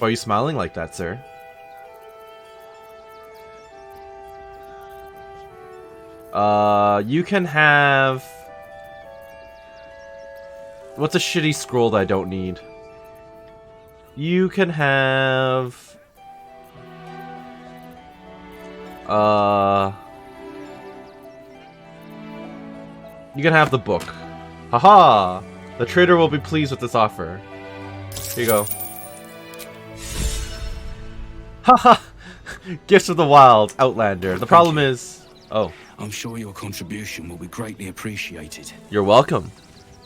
[SPEAKER 1] Why are you smiling like that, sir? You can have... What's a shitty scroll that I don't need? You can have... You can have the book. Haha! The trader will be pleased with this offer. Here you go. Haha! Gifts of the Wild, Outlander. The problem is... Oh.
[SPEAKER 22] I'm sure your contribution will be greatly appreciated.
[SPEAKER 1] You're welcome.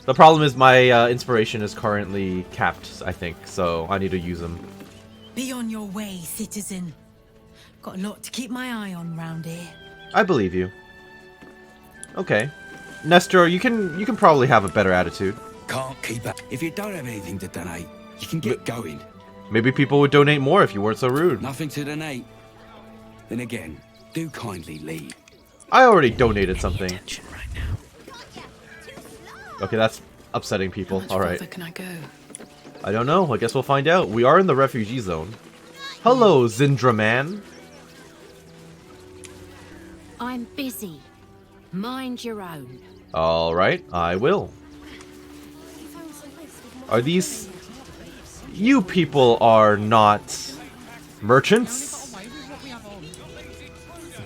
[SPEAKER 1] The problem is my inspiration is currently capped, I think, so I need to use them.
[SPEAKER 10] Be on your way, citizen. Got a lot to keep my eye on round here.
[SPEAKER 1] I believe you. Okay. Nestor, you can probably have a better attitude.
[SPEAKER 22] Can't keep up. If you don't have anything to donate, you can get going.
[SPEAKER 1] Maybe people would donate more if you weren't so rude.
[SPEAKER 22] Nothing to donate. Then again, do kindly leave.
[SPEAKER 1] I already donated something. Okay, that's upsetting people. Alright.
[SPEAKER 7] Where can I go?
[SPEAKER 1] I don't know. I guess we'll find out. We are in the refugee zone. Hello, Zindraman.
[SPEAKER 15] I'm busy. Mind your own.
[SPEAKER 1] Alright, I will. Are these... You people are not... merchants?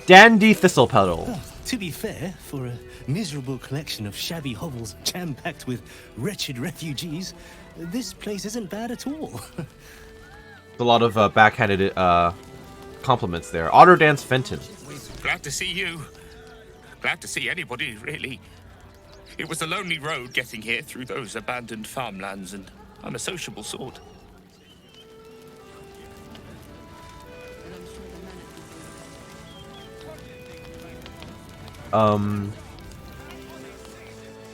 [SPEAKER 1] Dandy Thistlepetal.
[SPEAKER 11] Oh, to be fair, for a miserable collection of shabby hovels jam-packed with wretched refugees, this place isn't bad at all.
[SPEAKER 1] A lot of backhanded compliments there. Otter Dance Fenton.
[SPEAKER 12] Glad to see you. Glad to see anybody, really. It was a lonely road getting here through those abandoned farmlands, and I'm a sociable sort.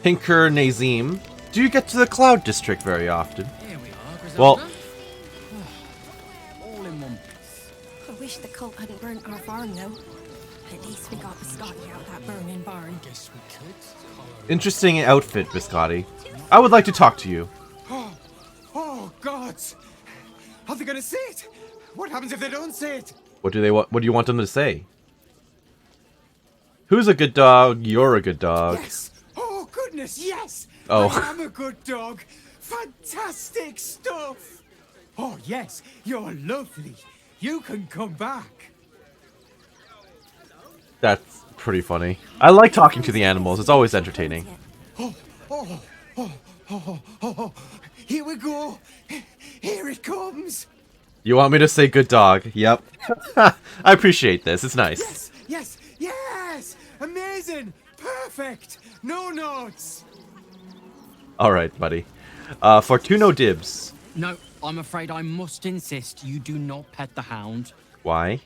[SPEAKER 1] Tinker Nazim, do you get to the Cloud District very often? Well,
[SPEAKER 4] All in one piece.
[SPEAKER 13] I wish the cult hadn't burnt our farm, though. At least we got Biscotti out of that burning barn.
[SPEAKER 4] Guess we could.
[SPEAKER 1] interesting outfit, Biscotti. I would like to talk to you.
[SPEAKER 16] Oh, gods! Are they gonna see it? What happens if they don't see it?
[SPEAKER 1] What do you want them to say? Who's a good dog? You're a good dog.
[SPEAKER 16] Yes! Oh, goodness, yes!
[SPEAKER 1] Oh.
[SPEAKER 16] I am a good dog. Fantastic stuff! Oh, yes, you're lovely. You can come back.
[SPEAKER 1] That's pretty funny. I like talking to the animals. It's always entertaining.
[SPEAKER 16] Oh, here we go. Here it comes.
[SPEAKER 1] You want me to say good dog? Yep. I appreciate this. It's nice.
[SPEAKER 16] Yes! Amazing! Perfect! No notes!
[SPEAKER 1] Alright, buddy. Fortuno Dibs.
[SPEAKER 4] No, I'm afraid I must insist you do not pet the hound.
[SPEAKER 1] Why?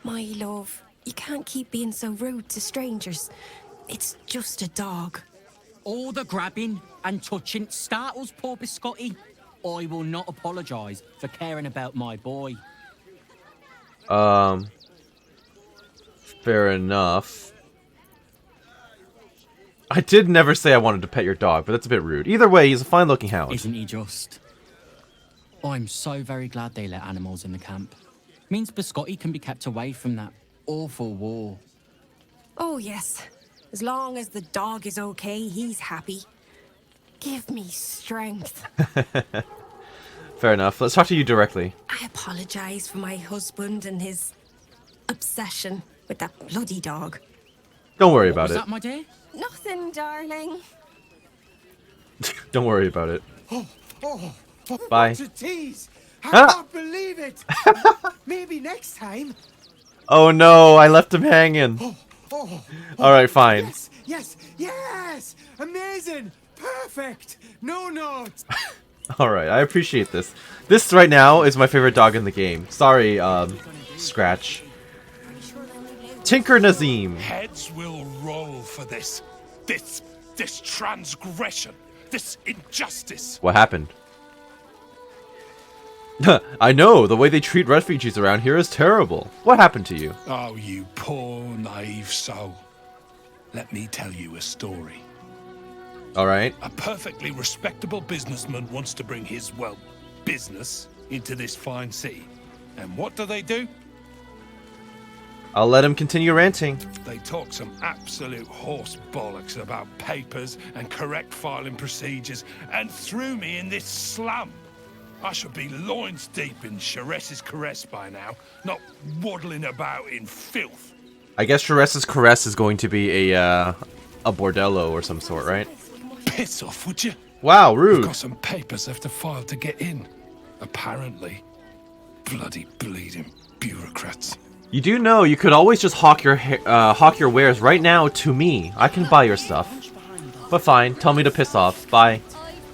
[SPEAKER 13] My love, you can't keep being so rude to strangers. It's just a dog.
[SPEAKER 4] All the grabbing and touching startles poor Biscotti. I will not apologise for caring about my boy.
[SPEAKER 1] Fair enough. I did never say I wanted to pet your dog, but that's a bit rude. Either way, he's a fine-looking hound.
[SPEAKER 4] Isn't he just? I'm so very glad they let animals in the camp. Means Biscotti can be kept away from that awful war.
[SPEAKER 13] Oh, yes. As long as the dog is okay, he's happy. Give me strength.
[SPEAKER 1] Fair enough. Let's talk to you directly.
[SPEAKER 13] I apologize for my husband and his obsession with that bloody dog.
[SPEAKER 1] Don't worry about it.
[SPEAKER 4] Was that, my dear?
[SPEAKER 13] Nothing, darling.
[SPEAKER 1] Don't worry about it.
[SPEAKER 16] Oh,
[SPEAKER 1] Bye.
[SPEAKER 16] To tease. I
[SPEAKER 1] Ah!
[SPEAKER 16] can't believe it. Maybe next time.
[SPEAKER 1] Oh no, I left him hanging. Alright, fine.
[SPEAKER 16] Yes! Amazing! Perfect! No notes!
[SPEAKER 1] Alright, I appreciate this. This right now is my favorite dog in the game. Sorry, Scratch. Tinker Nazim.
[SPEAKER 17] Heads will roll for this. This transgression. This injustice.
[SPEAKER 1] What happened? I know, the way they treat refugees around here is terrible. What happened to you?
[SPEAKER 17] Oh, you poor, naive soul. Let me tell you a story.
[SPEAKER 1] Alright.
[SPEAKER 17] A perfectly respectable businessman wants to bring his, well, business into this fine city. And what do?
[SPEAKER 1] I'll let him continue ranting.
[SPEAKER 17] They talk some absolute horse bollocks about papers and correct filing procedures and threw me in this slum. I should be loins deep in Chares's caress by now, not waddling about in filth.
[SPEAKER 1] I guess Chares's caress is going to be a bordello or some sort, right?
[SPEAKER 17] Piss off, would you?
[SPEAKER 1] Wow, rude.
[SPEAKER 17] I've got some papers left to file to get in. Apparently. Bloody bleeding bureaucrats.
[SPEAKER 1] You do know you could always just hawk your wares right now to me. I can buy your stuff. But fine, tell me to piss off. Bye.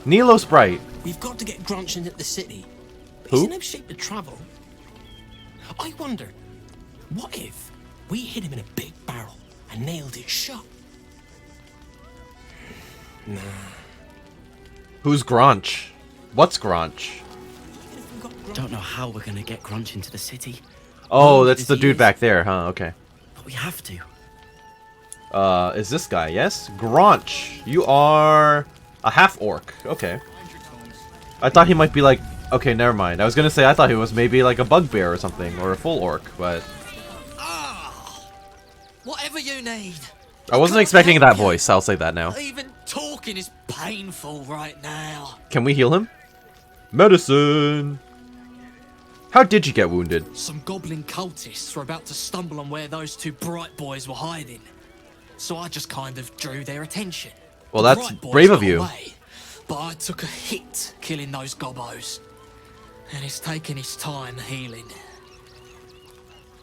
[SPEAKER 1] Nilo Sprite.
[SPEAKER 19] We've got to get Grunch into the city. But
[SPEAKER 1] Who?
[SPEAKER 19] he's in no shape to travel. I wonder, what if we hid him in a big barrel and nailed it shut? Nah.
[SPEAKER 1] Who's Grunch? What's Grunch?
[SPEAKER 19] Don't know how we're gonna get Grunch into the city.
[SPEAKER 1] Oh, that's the dude back there, huh? Okay.
[SPEAKER 19] But we have to.
[SPEAKER 1] Is this guy? Yes? Grunch. You are a half-orc. Okay. I thought he might be like... Okay, never mind. I was gonna say I thought he was maybe like a bugbear or something, or a full orc, but...
[SPEAKER 19] Whatever you need.
[SPEAKER 1] I wasn't expecting that voice, I'll say that now.
[SPEAKER 19] Even talking is painful right now.
[SPEAKER 1] Can we heal him? Medicine! How did you get wounded?
[SPEAKER 19] Some goblin cultists were about to stumble on where those two bright boys were hiding. So I just kind of drew their attention.
[SPEAKER 1] Well,
[SPEAKER 19] The
[SPEAKER 1] that's
[SPEAKER 19] bright boys
[SPEAKER 1] brave of
[SPEAKER 19] got
[SPEAKER 1] you.
[SPEAKER 19] away, but I took a hit killing those gobbos. And it's taken its time healing.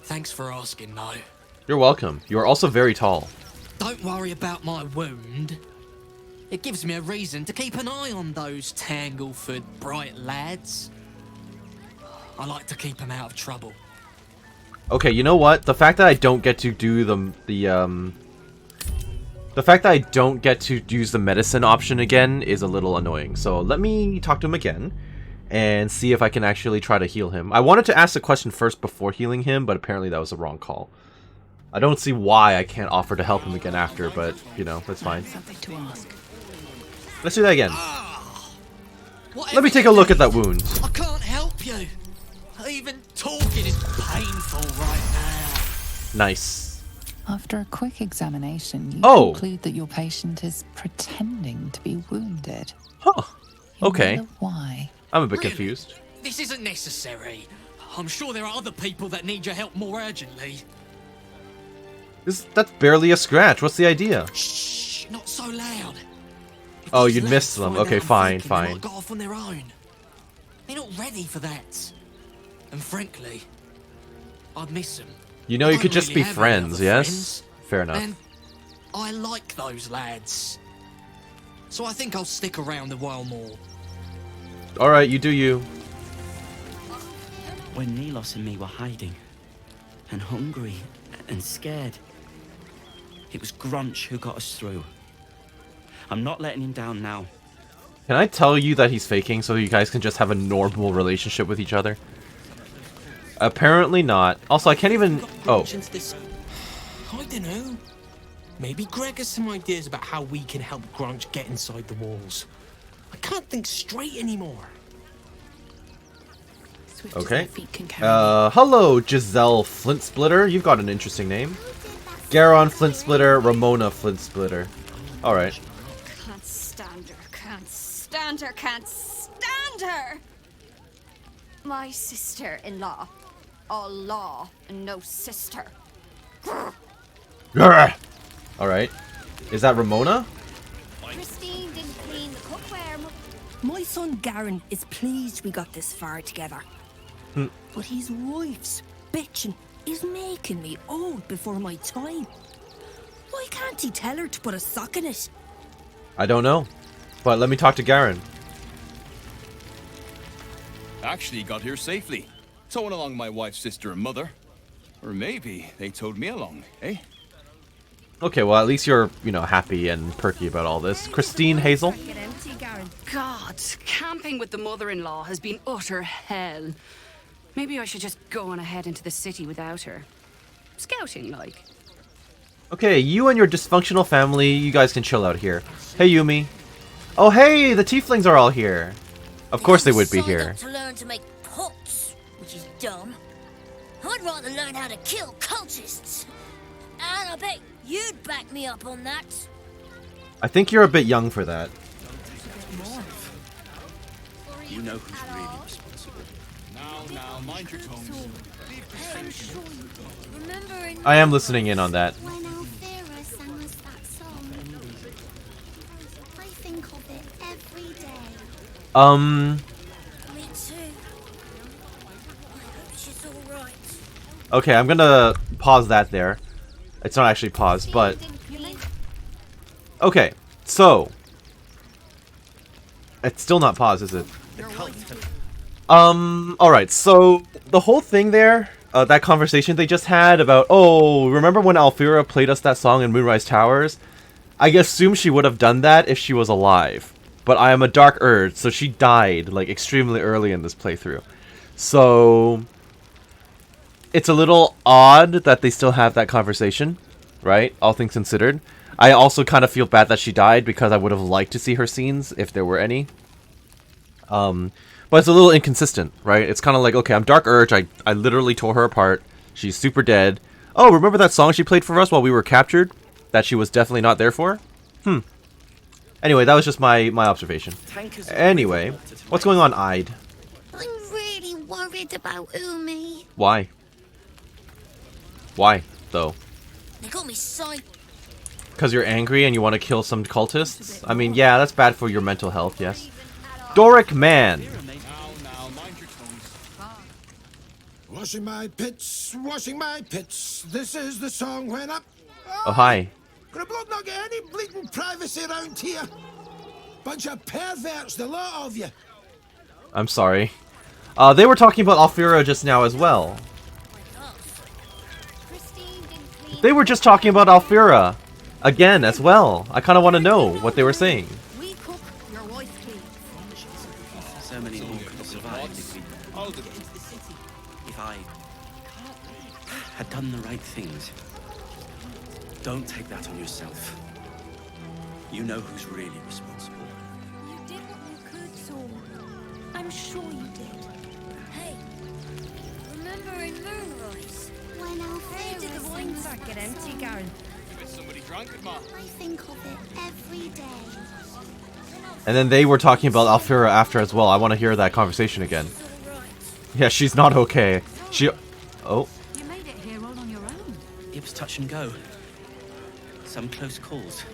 [SPEAKER 19] Thanks for asking, though.
[SPEAKER 1] You're welcome. You are also very tall.
[SPEAKER 19] Don't worry about my wound. It gives me a reason to keep an eye on those Tangleford bright lads. I like to keep them out of trouble.
[SPEAKER 1] Okay, you know what? The fact that I don't get to do the The fact that I don't get to use the medicine option again is a little annoying. So let me talk to him again and see if I can actually try to heal him. I wanted to ask the question first before healing him, but apparently that was a wrong call. I don't see why I can't offer to help him again after, but, you know, that's fine. Let's do that again. Let me take a look at that wound.
[SPEAKER 19] I can't help you. Even talking is painful right now.
[SPEAKER 1] Nice.
[SPEAKER 5] After a quick examination, you
[SPEAKER 1] Oh.
[SPEAKER 5] conclude that your patient is pretending to be wounded.
[SPEAKER 1] Huh. Okay.
[SPEAKER 5] wonder why?
[SPEAKER 1] I'm a bit confused.
[SPEAKER 19] This isn't necessary. I'm sure there are other people that need your help more urgently.
[SPEAKER 1] That's barely a scratch. What's the idea?
[SPEAKER 19] Shh, not so loud.
[SPEAKER 1] Oh, you'd missed them. Okay, fine,
[SPEAKER 19] They
[SPEAKER 1] fine.
[SPEAKER 19] might go off on their own. They're not ready for that. And frankly, I'd miss them.
[SPEAKER 1] You know, you could just be friends, yes? Fair enough.
[SPEAKER 19] And I like those lads. So I think I'll stick around a while more.
[SPEAKER 1] Alright, you do you.
[SPEAKER 8] When Nilos and me were hiding, and hungry, and scared, it was Grunch who got us through. I'm not letting him down now.
[SPEAKER 1] Can I tell you that he's faking so you guys can just have a normal relationship with each other? Apparently not. Also, I can't even... Oh.
[SPEAKER 19] I don't know. Maybe Greg has some ideas about how we can help Grunch get inside the walls. I can't think straight anymore.
[SPEAKER 1] Okay. Hello, Giselle Flintsplitter. You've got an interesting name. Garon Flintsplitter, Ramona Flintsplitter. Alright.
[SPEAKER 13] Can't stand her, can't stand her, can't stand her! My sister-in-law. All law and no sister.
[SPEAKER 1] Alright. Is that Ramona?
[SPEAKER 13] Christine didn't clean the cookware. My son Garen is pleased we got this far together. But his wife's bitching is making me old before my time. Why can't he tell her to put a sock in it?
[SPEAKER 1] I don't know. But let me talk to Garen.
[SPEAKER 23] Actually got here safely. Towing along my wife's sister and mother. Or maybe they towed me along, eh?
[SPEAKER 1] Okay, well, at least you're, you know, happy and perky about all this. Christine Hazel?
[SPEAKER 18] God, camping with the mother-in-law has been utter hell. Maybe I should just go on ahead into the city without her. Scouting, like.
[SPEAKER 1] Okay, you and your dysfunctional family, you guys can chill out here. Hey, Yumi. Oh, hey, the tieflings are all here. Of course they would be here.
[SPEAKER 20] To learn to make pots, which is dumb. I'd rather learn how to kill cultists. And I bet you'd back me up on that.
[SPEAKER 1] I think you're a bit young for that.
[SPEAKER 8] You know who's really responsible.
[SPEAKER 23] Now, mind your tongues.
[SPEAKER 1] I am listening in on that.
[SPEAKER 14] When Alfira sang us that song, I think of it every day.
[SPEAKER 20] Me too. I hope she's alright.
[SPEAKER 1] Okay, I'm gonna pause that there. It's not actually paused, but... Okay, so... It's still not paused, is it? Alright, so... The whole thing there, that conversation they just had about, oh, remember when Alfira played us that song in Moonrise Towers? I assume she would have done that if she was alive. But I am a Dark Urge, so she died, like, extremely early in this playthrough. So... It's a little odd that they still have that conversation, right? All things considered. I also kind of feel bad that she died because I would have liked to see her scenes if there were any. But it's a little inconsistent, right? It's kind of like, okay, I'm Dark Urge. I literally tore her apart. She's super dead. Oh, remember that song she played for us while we were captured? That she was definitely not there for? Anyway, that was just my observation. Anyway, what's going on, Ide?
[SPEAKER 14] I'm really worried about Umi.
[SPEAKER 1] Why? Why, though?
[SPEAKER 20] They got me sight.
[SPEAKER 1] Because you're angry and you want to kill some cultists? I mean, yeah, that's bad for your mental health, yes. Doric Man!
[SPEAKER 3] Washing my pits, this is the song when up.
[SPEAKER 1] Oh, hi.
[SPEAKER 3] Gonna blood not get any bleeding privacy around here. Bunch of perverts, the lot of you.
[SPEAKER 1] I'm sorry. They were talking about Alfira just now as well. They were just talking about Alfira. again as well. I kind of want to know what they were saying.
[SPEAKER 13] We cook, your wife clean.
[SPEAKER 8] So many more could have survived if I had done the right things. Don't take that on yourself. You know who's really responsible.
[SPEAKER 13] You did what you could, Saul. I'm sure you did. Hey, remember in Moonrise? When Alfred did the wine sack get empty, Garen?
[SPEAKER 6] Somebody drunk it, Ma.
[SPEAKER 13] I think of it every day.
[SPEAKER 1] And then they were talking about Alfira after as well. I want to hear that conversation again. Yeah, she's not okay. Oh.
[SPEAKER 15] You made it here all on your own.
[SPEAKER 8] It was touch and go. Some close calls.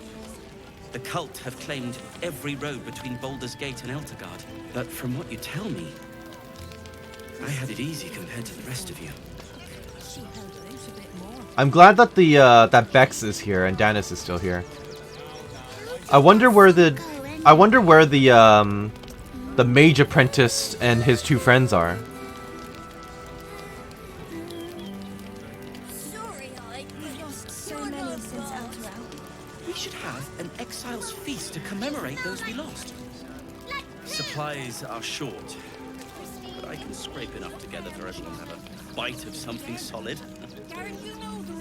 [SPEAKER 8] The cult have claimed every road between Baldur's Gate and Eltergard. But from what you tell me, I had it easy compared to the rest of you.
[SPEAKER 1] I'm glad that that Bex is here and Danis is still here. I wonder where the mage apprentice and his two friends are.
[SPEAKER 8] We should have an exile's feast to commemorate those we lost. Supplies are short, but I can scrape enough together for everyone to have a bite of something solid.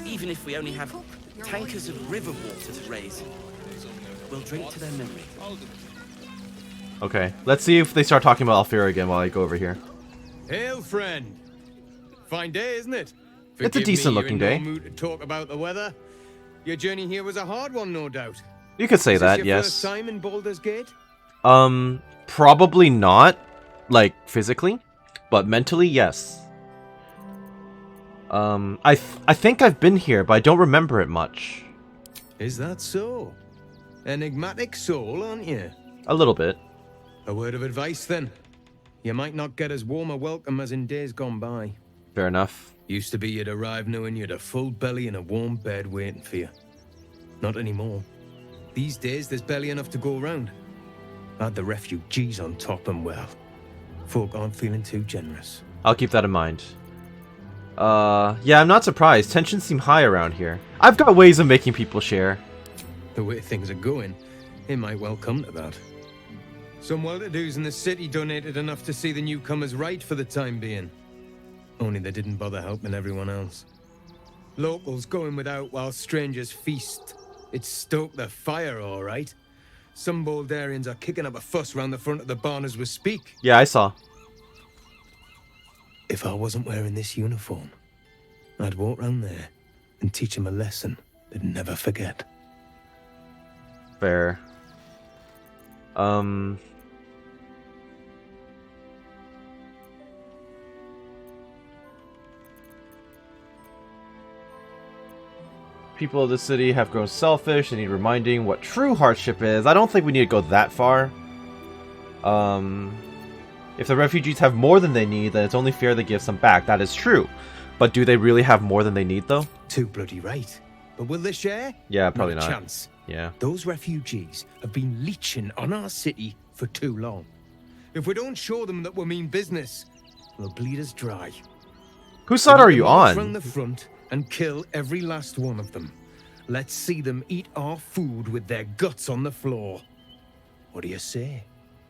[SPEAKER 8] Even if we only have tankers of river water to raise, we'll drink to their memory.
[SPEAKER 1] Okay, let's see if they start talking about Alfira again while I go over here.
[SPEAKER 9] Hail, friend. Fine day, isn't it?
[SPEAKER 1] It's a decent-looking day.
[SPEAKER 9] You're in no mood to talk about the weather. Your journey here was a hard one, no doubt.
[SPEAKER 1] You could say that,
[SPEAKER 9] Is this your first
[SPEAKER 1] yes.
[SPEAKER 9] time in Baldur's Gate?
[SPEAKER 1] Probably not, like, physically, but mentally, yes. I think I've been here, but I don't remember it much.
[SPEAKER 9] Is that so? Enigmatic soul, aren't you?
[SPEAKER 1] A little bit.
[SPEAKER 9] A word of advice, then. You might not get as warm a welcome as in days gone by.
[SPEAKER 1] Fair enough.
[SPEAKER 9] Used to be you'd arrive knowing you'd a full belly and a warm bed waiting for you. Not anymore. These days, there's barely enough to go around. Add the refugees on top and, well, folk aren't feeling too generous.
[SPEAKER 1] I'll keep that in mind. Yeah, I'm not surprised. Tensions seem high around here. I've got ways of making people share.
[SPEAKER 9] The way things are going, it might well come to that. Some well-to-dos in the city donated enough to see the newcomers right for the time being. Only they didn't bother helping everyone else. Locals going without while strangers feast. It stoked the fire, all right. Some Baldurians are kicking up a fuss round the front of the barn as we speak.
[SPEAKER 1] Yeah, I saw.
[SPEAKER 9] If I wasn't wearing this uniform, I'd walk round there and teach them a lesson they'd never forget.
[SPEAKER 1] Fair. People of the city have grown selfish and need reminding what true hardship is. I don't think we need to go that far. If the refugees have more than they need, then it's only fair they give some back. That is true. But do they really have more than they need, though?
[SPEAKER 9] Too bloody right. But will they share?
[SPEAKER 1] Yeah, probably not.
[SPEAKER 9] A chance.
[SPEAKER 1] Yeah.
[SPEAKER 9] Those refugees have been leeching on our city for too long. If we don't show them that we mean business, they'll bleed us dry.
[SPEAKER 1] Whose side are you on?
[SPEAKER 9] Run the front and kill every last one of them. Let's see them eat our food with their guts on the floor. What do you say?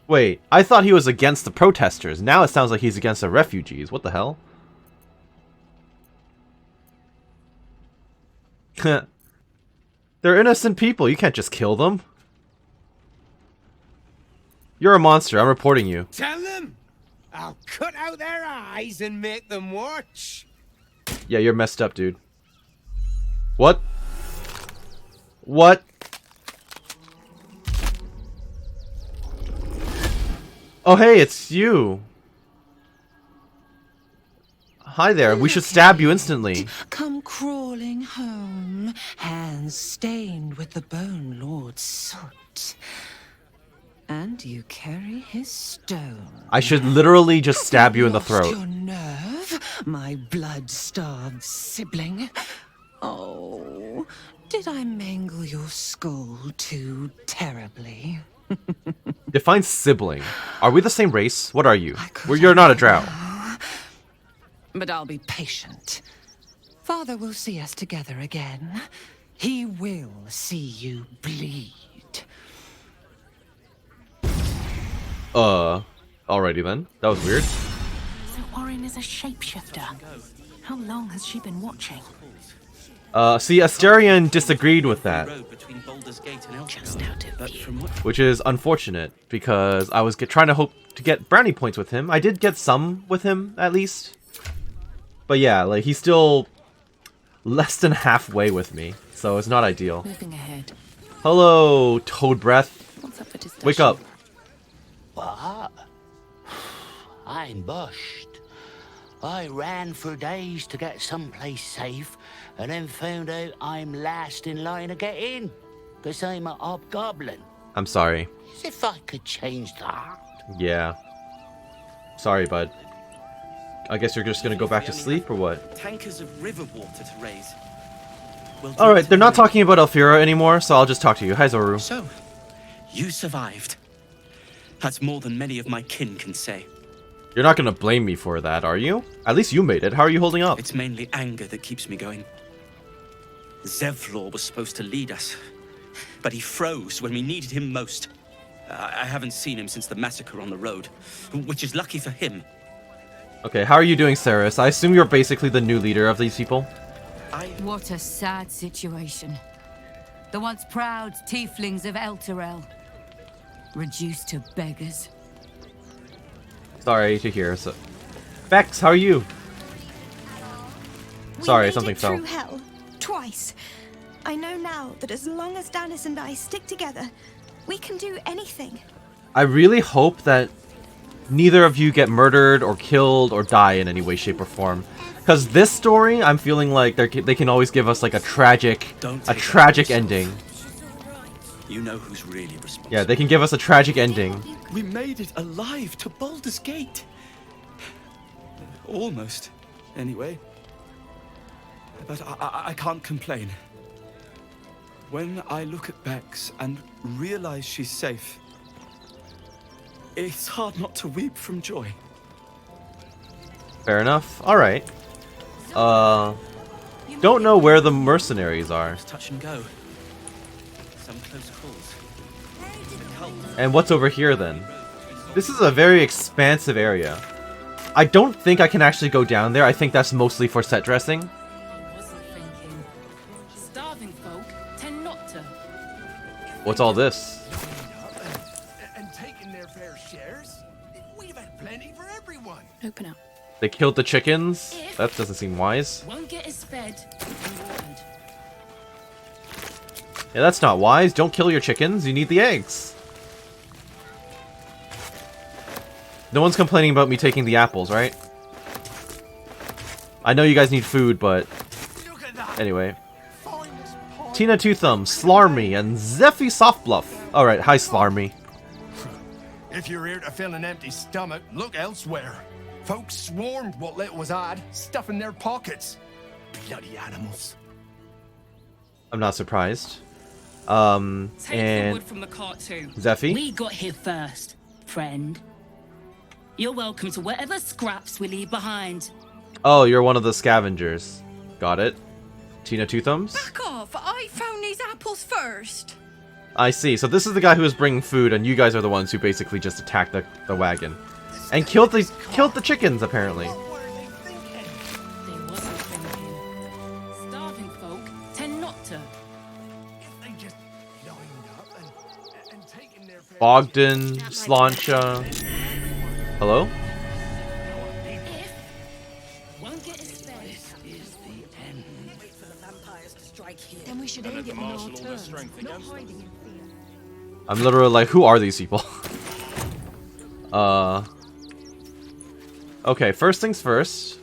[SPEAKER 1] Wait, I thought he was against the protesters. Now it sounds like he's against the refugees. What the hell? They're innocent people. You can't just kill them. You're a monster. I'm reporting you.
[SPEAKER 9] Tell them! I'll cut out their eyes and make them watch.
[SPEAKER 1] Yeah, you're messed up, dude. What? What? Oh, hey, it's you. Hi there. We should stab you instantly.
[SPEAKER 21] Come crawling home, hands stained with the Bone Lord's soot. And you carry his stone.
[SPEAKER 1] I should literally just stab you in the throat.
[SPEAKER 21] Your nerve, my blood-starved sibling. Oh, did I mangle your skull too terribly?
[SPEAKER 1] Define sibling. Are we the same race? What are you? Well, you're not a drow.
[SPEAKER 21] But I'll be patient. Father will see us together again. He will see you bleed.
[SPEAKER 1] Alrighty then. That was weird.
[SPEAKER 2] So Wyrm is a shapeshifter. How long has she been watching?
[SPEAKER 1] See, Asterion disagreed with that.
[SPEAKER 2] Just out of view.
[SPEAKER 1] Which is unfortunate, because I was trying to hope to get brownie points with him. I did get some with him, at least. But yeah, like, he's still less than halfway with me, so it's not ideal.
[SPEAKER 2] Moving ahead.
[SPEAKER 1] Hello, Toad Breath.
[SPEAKER 2] What's up for discussion?
[SPEAKER 1] Wake up.
[SPEAKER 6] What? I'm bushed. I ran for days to get someplace safe, and then found out I'm last in line to get in, because I'm a hobgoblin.
[SPEAKER 1] I'm sorry.
[SPEAKER 6] As if I could change that.
[SPEAKER 1] Yeah. Sorry, bud. I guess you're just gonna go back to sleep, or what?
[SPEAKER 8] Tankers of river water to raise.
[SPEAKER 1] Alright, they're not talking about Elfira anymore, so I'll just talk to you. Hi, Zoru.
[SPEAKER 8] So, you survived. That's more than many of my kin can say.
[SPEAKER 1] You're not gonna blame me for that, are you? At least you made it. How are you holding up?
[SPEAKER 8] It's mainly anger that keeps me going. Zevlor was supposed to lead us, but he froze when we needed him most. I haven't seen him since the massacre on the road, which is lucky for him.
[SPEAKER 1] Okay, how are you doing, Ceres? I assume you're basically the new leader of these people?
[SPEAKER 10] What a sad situation. The once proud tieflings of Elturel, reduced to beggars.
[SPEAKER 1] Sorry to hear. So, Bex, how are you? Sorry, something fell.
[SPEAKER 24] Through hell, twice. I know now that as long as Danis and I stick together, we can do anything.
[SPEAKER 1] I really hope that neither of you get murdered or killed or die in any way, shape, or form. Because this story, I'm feeling like they can always give us like a tragic ending.
[SPEAKER 8] You know who's really responsible.
[SPEAKER 1] Yeah, they can give us a tragic ending.
[SPEAKER 8] We made it alive to Baldur's Gate. Almost, anyway. But I can't complain. When I look at Bex and realize she's safe, it's hard not to weep from joy.
[SPEAKER 1] Fair enough. Alright. Don't know where the mercenaries are.
[SPEAKER 8] Touch and go. Some close calls.
[SPEAKER 1] And what's over here then? This is a very expansive area. I don't think I can actually go down there. I think that's mostly for set dressing.
[SPEAKER 18] Starving folk tend not to.
[SPEAKER 1] What's all this?
[SPEAKER 16] And taking their fair shares? We've had plenty for everyone.
[SPEAKER 2] Open up.
[SPEAKER 1] They killed the chickens? That doesn't seem wise.
[SPEAKER 18] One get is fed and watered.
[SPEAKER 1] Yeah, that's not wise. Don't kill your chickens. You need the eggs. No one's complaining about me taking the apples, right? I know you guys need food, but... Anyway. Tina Two Thumbs, Slarmy, and Zeffy Softbluff. Alright, hi Slarmy.
[SPEAKER 16] If you're here to fill an empty stomach, look elsewhere. Folks swarmed what little was odd, stuffing their pockets. Bloody animals.
[SPEAKER 1] I'm not surprised.
[SPEAKER 18] Take the
[SPEAKER 1] And
[SPEAKER 18] wood from the cart too.
[SPEAKER 1] Zeffy?
[SPEAKER 18] We got here first, friend. You're welcome to whatever scraps we leave behind.
[SPEAKER 1] Oh, you're one of the scavengers. Got it. Tina Two Thumbs?
[SPEAKER 25] Back off! I found these apples first.
[SPEAKER 1] I see. So this is the guy who was bringing food, and you guys are the ones who basically just attacked the wagon. And killed the chickens, apparently.
[SPEAKER 18] Starving folk tend not to.
[SPEAKER 1] Bogdan, Slancha. Hello?
[SPEAKER 25] Then we should end it on our terms, not hiding in fear.
[SPEAKER 1] I'm literally like, who are these people? Okay, first things first.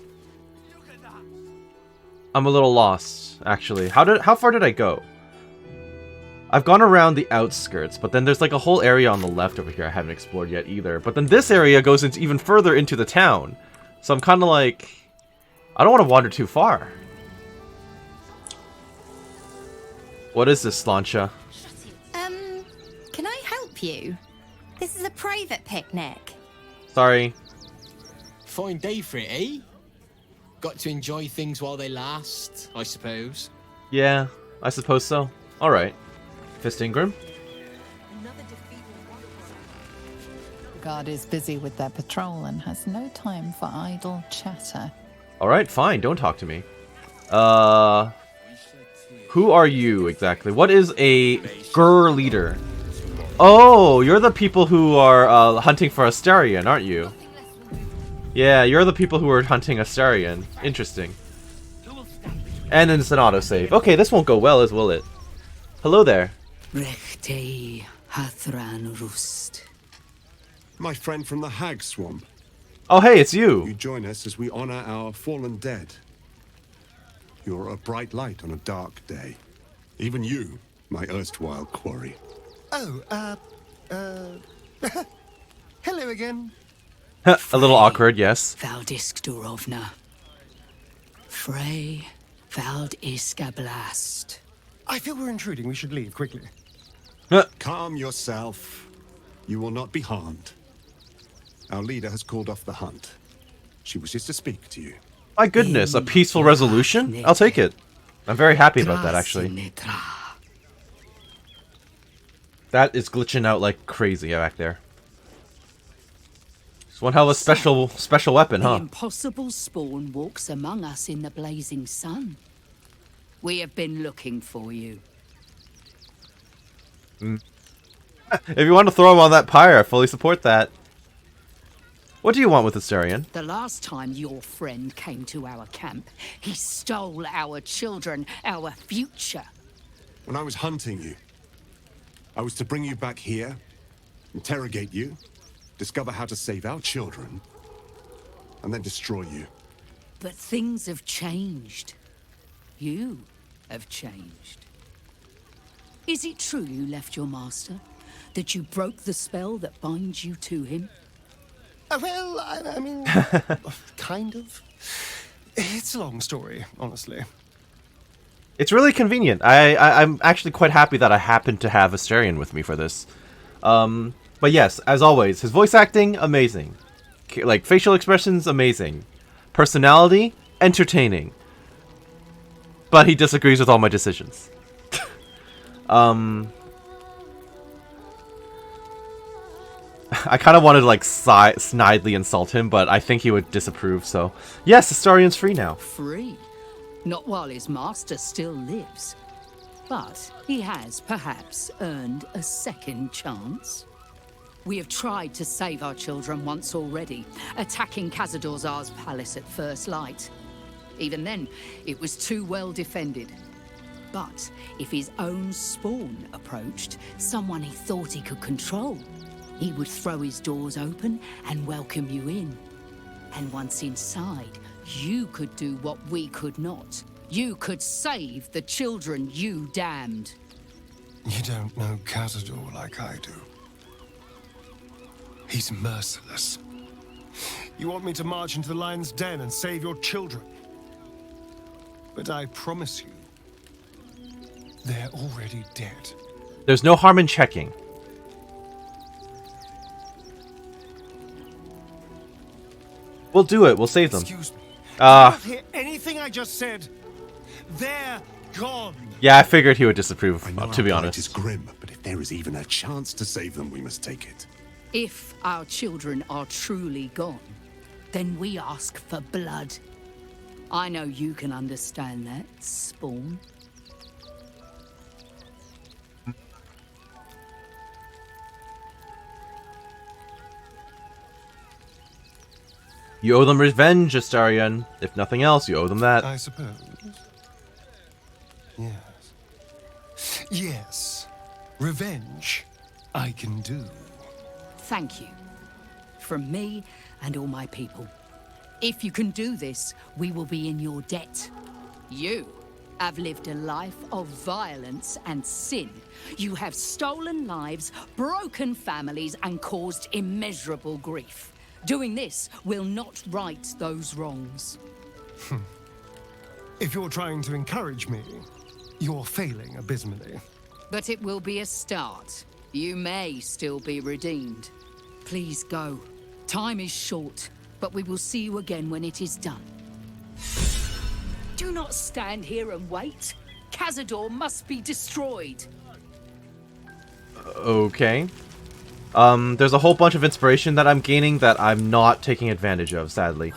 [SPEAKER 1] I'm a little lost, actually. How far did I go? I've gone around the outskirts, but then there's like a whole area on the left over here I haven't explored yet either. But then this area goes into even further into the town. So I'm kind of like... I don't want to wander too far. What is this, Slancha?
[SPEAKER 24] Can I help you? This is a private picnic.
[SPEAKER 1] Sorry.
[SPEAKER 19] Fine day for it, eh? Got to enjoy things while they last, I suppose.
[SPEAKER 1] Yeah. I suppose so. Alright. Fist Ingram.
[SPEAKER 5] Guard is busy with their patrol and has no time for idle chatter.
[SPEAKER 1] Alright, fine. Don't talk to me. Who are you exactly? What is a Grr leader? Oh, you're the people who are hunting for Astarion, aren't you? Yeah, you're the people who are hunting Astarion. Interesting. And then it's an autosave. Okay, this won't go well, will it? Hello there.
[SPEAKER 10] Rechtei Hathran Rust.
[SPEAKER 4] My friend from the Hag Swamp.
[SPEAKER 1] Oh, hey, it's you.
[SPEAKER 4] You join us as we honor our fallen dead. You're a bright light on a dark day. Even you, my erstwhile quarry.
[SPEAKER 16] Oh, hello again.
[SPEAKER 1] A little awkward, yes.
[SPEAKER 10] Valdisk Durovna. Frey Valdiska Blast.
[SPEAKER 16] I feel we're intruding. We should leave quickly.
[SPEAKER 4] Calm yourself. You will not be harmed. Our leader has called off the hunt. She wishes to speak to you.
[SPEAKER 1] My goodness, a peaceful resolution? I'll take it. I'm very happy about that, actually. That is glitching out like crazy back there. It's one hell of a special weapon, huh?
[SPEAKER 10] The impossible spawn walks among us in the blazing sun. We have been looking for you.
[SPEAKER 1] If you want to throw him on that pyre, I fully support that. What do you want with Astarion?
[SPEAKER 10] The last time your friend came to our camp, he stole our children, our future.
[SPEAKER 4] When I was hunting you, I was to bring you back here, interrogate you, discover how to save our children, and then destroy you.
[SPEAKER 10] But things have changed. You have changed. Is it true you left your master? That you broke the spell that binds you to him?
[SPEAKER 16] Well, I mean, kind of. It's a long story, honestly.
[SPEAKER 1] It's really convenient. I'm actually quite happy that I happened to have Astarion with me for this. But yes, as always, his voice acting, amazing. Like, facial expressions, amazing. Personality, entertaining. But he disagrees with all my decisions. I kind of wanted to, like, snidely insult him, but I think he would disapprove, so... Yes, Astarion's free now.
[SPEAKER 10] Free? Not while his master still lives. But he has, perhaps, earned a second chance. We have tried to save our children once already, attacking Khazad-dûr's palace at first light. Even then, it was too well defended. But if his own spawn approached, someone he thought he could control, he would throw his doors open and welcome you in. And once inside, you could do what we could not. You could save the children you damned.
[SPEAKER 16] You don't know Khazad-dûr like I do. He's merciless. You want me to march into the lion's den and save your children? But I promise you, they're already dead.
[SPEAKER 1] There's no harm in checking. We'll do it. We'll save them.
[SPEAKER 16] Excuse me. Did you not hear anything I just said? They're gone.
[SPEAKER 1] Yeah, I figured he would disapprove, to be honest.
[SPEAKER 4] It is grim, but if there is even a chance to save them, we must take it.
[SPEAKER 10] If our children are truly gone, then we ask for blood. I know you can understand that, Spawn.
[SPEAKER 1] You owe them revenge, Astarion. If nothing else, you owe them that.
[SPEAKER 16] I suppose. Yes. Yes. Revenge, I can do.
[SPEAKER 10] Thank you. From me and all my people. If you can do this, we will be in your debt. You have lived a life of violence and sin. You have stolen lives, broken families, and caused immeasurable grief. Doing this will not right those wrongs.
[SPEAKER 16] If you're trying to encourage me, you're failing abysmally.
[SPEAKER 10] But it will be a start. You may still be redeemed. Please go. Time is short, but we will see you again when it is done. Do not stand here and wait. Cazador must be destroyed.
[SPEAKER 1] Okay. There's a whole bunch of inspiration that I'm gaining that I'm not taking advantage of, sadly.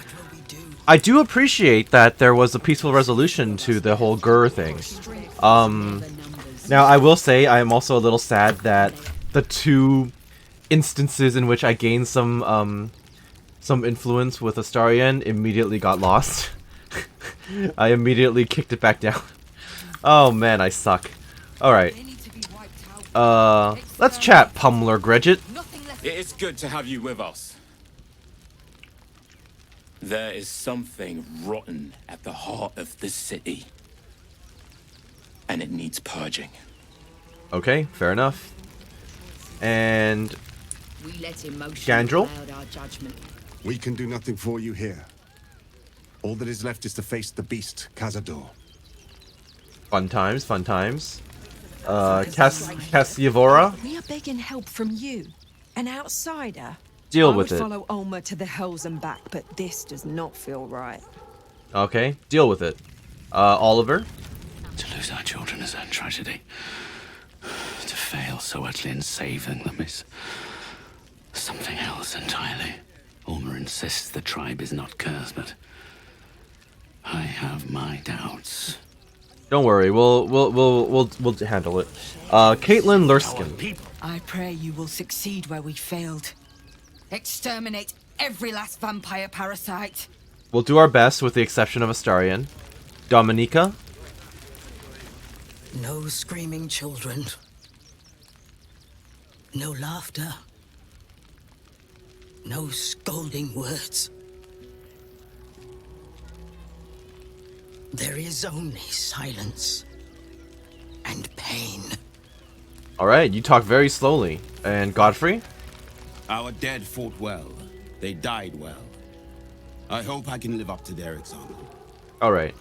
[SPEAKER 1] I do appreciate that there was a peaceful resolution to the whole Gur thing. Now, I will say I am also a little sad that the two instances in which I gained some influence with Astarion immediately got lost. I immediately kicked it back down. Oh man, I suck. Alright. Let's chat, Pummeler Gredget.
[SPEAKER 7] It is good to have you with us. There is something rotten at the heart of the city. And it needs purging.
[SPEAKER 1] Okay, fair enough. And Gandrel?
[SPEAKER 4] We can do nothing for you here. All that is left is to face the beast, Cazador.
[SPEAKER 1] Fun times, fun times. Cassiavora?
[SPEAKER 21] We are begging help from you, an outsider.
[SPEAKER 1] Deal with
[SPEAKER 21] I
[SPEAKER 1] it.
[SPEAKER 21] would follow Ulmer to the hells and back, but this does not feel right.
[SPEAKER 1] Okay, deal with it. Oliver?
[SPEAKER 6] To lose our children is a tragedy. To fail so utterly in saving them is something else entirely. Ulmer insists the tribe is not cursed, but I have my doubts.
[SPEAKER 1] Don't worry, we'll handle it. Caitlin Lurskin.
[SPEAKER 21] I pray you will succeed where we failed. Exterminate every last vampire parasite.
[SPEAKER 1] We'll do our best with the exception of Astarion. Dominica?
[SPEAKER 11] No screaming children. No laughter. No scolding words. There is only silence and pain.
[SPEAKER 1] Alright, you talk very slowly. And Godfrey?
[SPEAKER 12] Our dead fought well. They died well. I hope I can live up to their example.
[SPEAKER 1] Alright.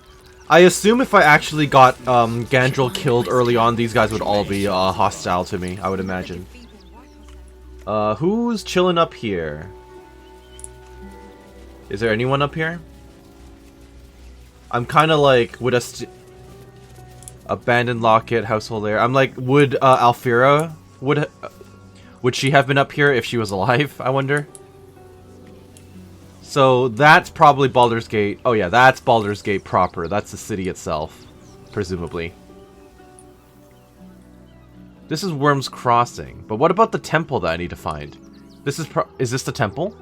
[SPEAKER 1] I assume if I actually got Gandrel killed early on, these guys would all be hostile to me, I would imagine. Who's chilling up here? Is there anyone up here? I'm kind of like, would Abandoned Locket, Household Heir. I'm like, would Alfira, would she have been up here if she was alive, I wonder? So that's probably Baldur's Gate. Oh yeah, that's Baldur's Gate proper. That's the city itself, presumably. This is Wyrm's Crossing. But what about the temple that I need to find? This is this the temple?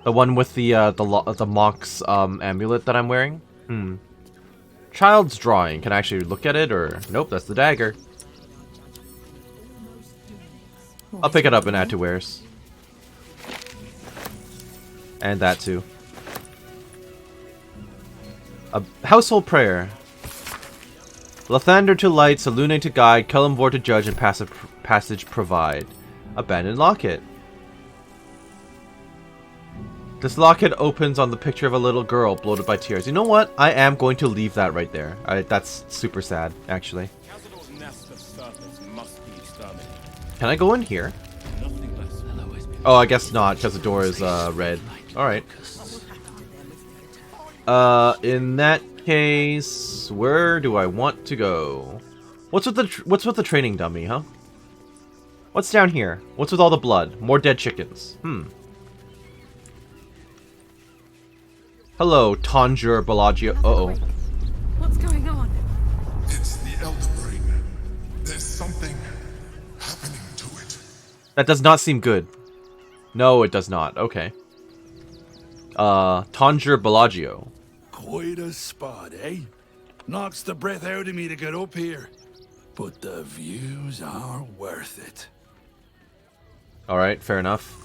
[SPEAKER 1] The one with the monk's amulet that I'm wearing? Child's drawing. Can I actually look at it, or nope? That's the dagger. I'll pick it up and add to wares. And that too. A household prayer. Lathander to light, Salune to guide, Kelimvor to judge, and passage provide. Abandoned locket. This locket opens on the picture of a little girl bloated by tears. You know what? I am going to leave that right there. That's super sad, actually. Can I go in here? Oh, I guess not, because the door is red. Alright. In that case, where do I want to go? What's with the training dummy, huh? What's down here? What's with all the blood? More dead chickens. Hello, Tanjur Bellagio. Uh-oh.
[SPEAKER 17] What's going on?
[SPEAKER 22] It's the Elder Brain. There's something happening to it.
[SPEAKER 1] That does not seem good. No, it does not. Okay. Tanjur Bellagio.
[SPEAKER 26] Quite a spot, eh? Knocks the breath out of me to get up here. But the views are worth it.
[SPEAKER 1] Alright, fair enough.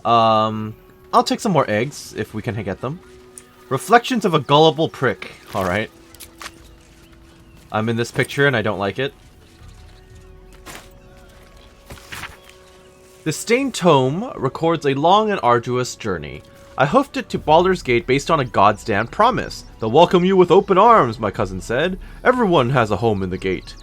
[SPEAKER 1] I'll take some more eggs, if we can get them. Reflections of a gullible prick. Alright. I'm in this picture and I don't like it. The Stained Tome records a long and arduous journey. I hoofed it to Baldur's Gate based on a goddamn promise. They'll welcome you with open arms, my cousin said. Everyone has a home in the gate.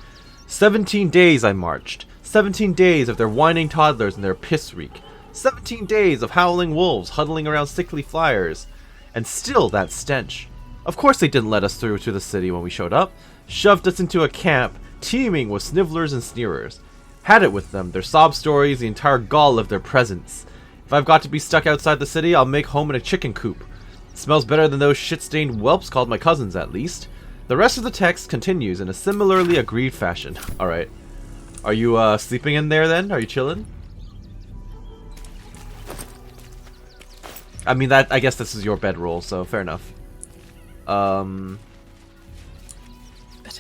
[SPEAKER 1] 17 days I marched. 17 days of their whining toddlers and their piss reek. 17 days of howling wolves huddling around sickly flyers. And still that stench. Of course they didn't let us through to the city when we showed up. shoved us into a camp teeming with snivelers and sneerers. Had it with them, their sob stories, the entire gall of their presence. If I've got to be stuck outside the city, I'll make home in a chicken coop. It smells better than those shit-stained whelps called my cousins, at least. The rest of the text continues in a similarly agreed fashion. Alright. Are you sleeping in there then? Are you chilling? I mean, I guess this is your bedroll, so fair enough.
[SPEAKER 2] Better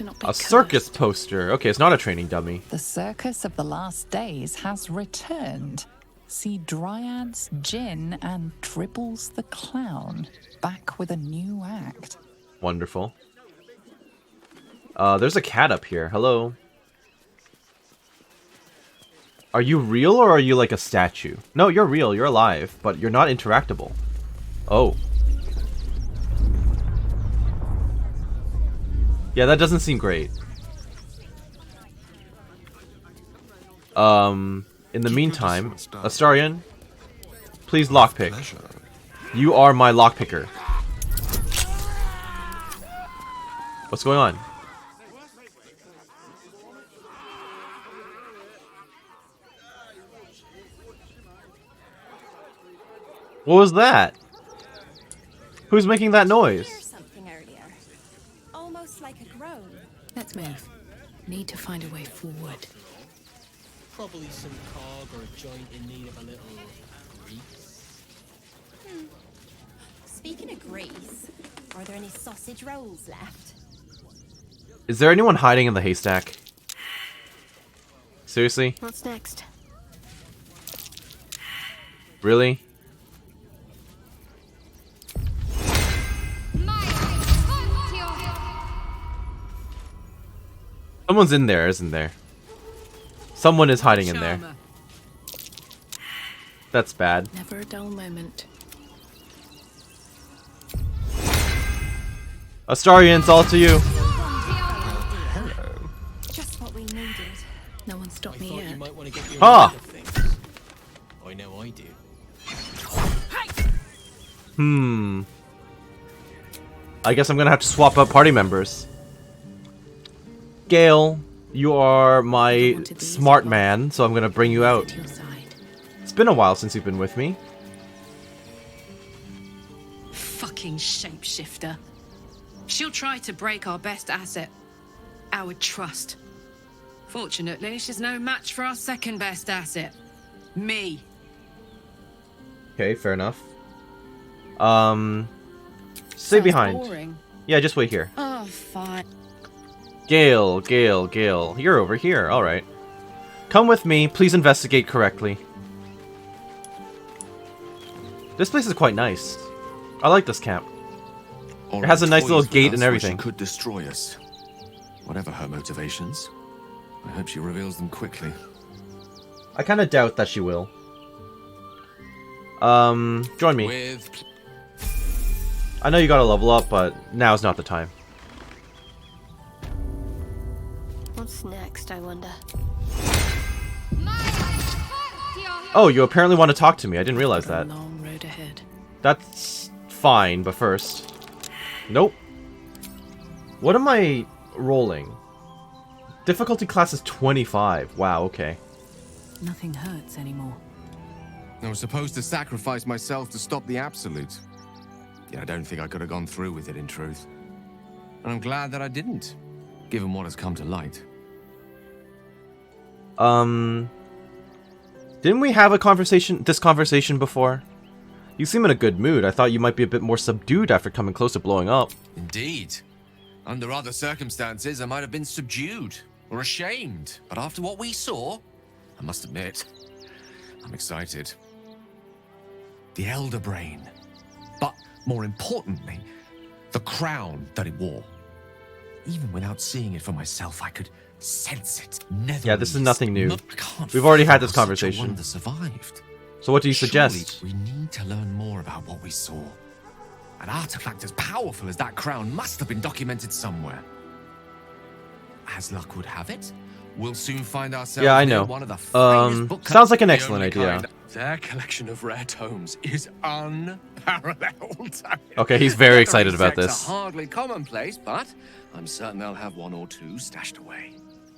[SPEAKER 2] not be
[SPEAKER 1] a circus poster. Okay, it's not a training dummy.
[SPEAKER 5] The circus of the last days has returned. See Dryads, Jin, and Dribbles the Clown back with a new act.
[SPEAKER 1] Wonderful. There's a cat up here. Hello. Are you real or are you like a statue? No, you're real. You're alive, but you're not interactable. Oh. Yeah, that doesn't seem great. In the meantime, Astarion, please lockpick. You are my lockpicker. What's going on? What was that? Who's making that noise?
[SPEAKER 24] Something earlier. Almost like a groan.
[SPEAKER 2] Let's move. Need to find a way forward.
[SPEAKER 19] Probably some cog or a joint in need of a little grease.
[SPEAKER 24] Speaking of grease, are there any sausage rolls left?
[SPEAKER 1] Is there anyone hiding in the haystack? Seriously?
[SPEAKER 24] What's next?
[SPEAKER 1] Really? Someone's in there, isn't there? Someone is hiding in there. That's bad.
[SPEAKER 2] Never a dull moment.
[SPEAKER 1] Astarion, it's all to you.
[SPEAKER 24] Hello. Just what we needed.
[SPEAKER 2] No one stopped me yet.
[SPEAKER 1] Ah!
[SPEAKER 19] I know I do.
[SPEAKER 1] I guess I'm gonna have to swap out party members. Gale, you are my smart man, so I'm gonna bring you out. It's been a while since you've been with me.
[SPEAKER 18] Fucking shapeshifter. She'll try to break our best asset, our trust. Fortunately, she's no match for our second best asset, me.
[SPEAKER 1] Okay, fair enough. Stay behind.
[SPEAKER 18] Boring.
[SPEAKER 1] Yeah, just wait here.
[SPEAKER 18] Oh, fine.
[SPEAKER 1] Gale, you're over here. Alright. Come with me. Please investigate correctly. This place is quite nice. I like this camp. It has a nice little gate and everything.
[SPEAKER 3] She could destroy us. Whatever her motivations, I hope she reveals them quickly.
[SPEAKER 1] I kind of doubt that she will. Join me. I know you gotta level up, but now's not the time.
[SPEAKER 24] What's next, I wonder?
[SPEAKER 1] Oh, you apparently want to talk to me. I didn't realize that.
[SPEAKER 2] Long road ahead.
[SPEAKER 1] That's fine, but first... Nope. What am I rolling? Difficulty class is 25. Wow, okay.
[SPEAKER 2] Nothing hurts anymore.
[SPEAKER 3] I was supposed to sacrifice myself to stop the Absolute. Yet I don't think I could have gone through with it, in truth. And I'm glad that I didn't, given what has come to light.
[SPEAKER 1] Didn't we have this conversation before? You seem in a good mood. I thought you might be a bit more subdued after coming close to blowing up.
[SPEAKER 3] Indeed. Under other circumstances, I might have been subdued or ashamed. But after what we saw, I must admit, I'm excited. The Elder Brain. But more importantly, the crown that it wore. Even without seeing it for myself, I could sense it.
[SPEAKER 1] Yeah, this is nothing new. We've already had this conversation.
[SPEAKER 3] Survived.
[SPEAKER 1] So what do you suggest?
[SPEAKER 3] Surely we need to learn more about what we saw. An artifact as powerful as that crown must have been documented somewhere. As luck would have it, we'll soon find ourselves
[SPEAKER 1] yeah, I
[SPEAKER 3] near
[SPEAKER 1] know.
[SPEAKER 3] one of the finest book
[SPEAKER 1] Sounds like an
[SPEAKER 3] the
[SPEAKER 1] excellent
[SPEAKER 3] only
[SPEAKER 1] idea.
[SPEAKER 3] kind. Their collection of rare tomes is unparalleled.
[SPEAKER 1] Okay, he's very excited about
[SPEAKER 3] These
[SPEAKER 1] this.
[SPEAKER 3] are hardly commonplace, but I'm certain they'll have one or two stashed away.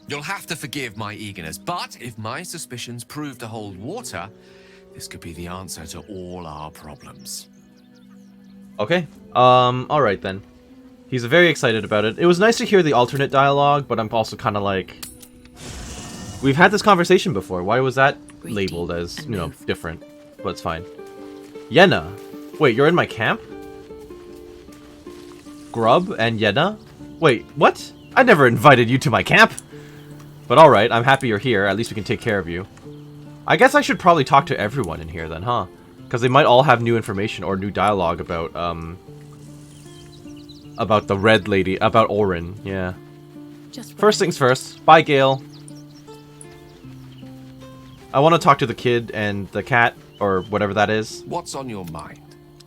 [SPEAKER 3] You'll have to forgive my eagerness, but if my suspicions prove to hold water, this could be the answer to all our problems.
[SPEAKER 1] Okay. Alright then. He's very excited about it. It was nice to hear the alternate dialogue, but I'm also kind of like... We've had this conversation before. Why was that labeled as, you know, different? But it's fine. Yenna. Wait, you're in my camp? Grub and Yenna? Wait, what? I never invited you to my camp! But alright, I'm happy you're here. At least we can take care of you. I guess I should probably talk to everyone in here then, huh? Because they might all have new information or new dialogue about the Red Lady, about Orin, yeah. First things first. Bye, Gale. I want to talk to the kid and the cat, or whatever that is.
[SPEAKER 3] What's on your mind?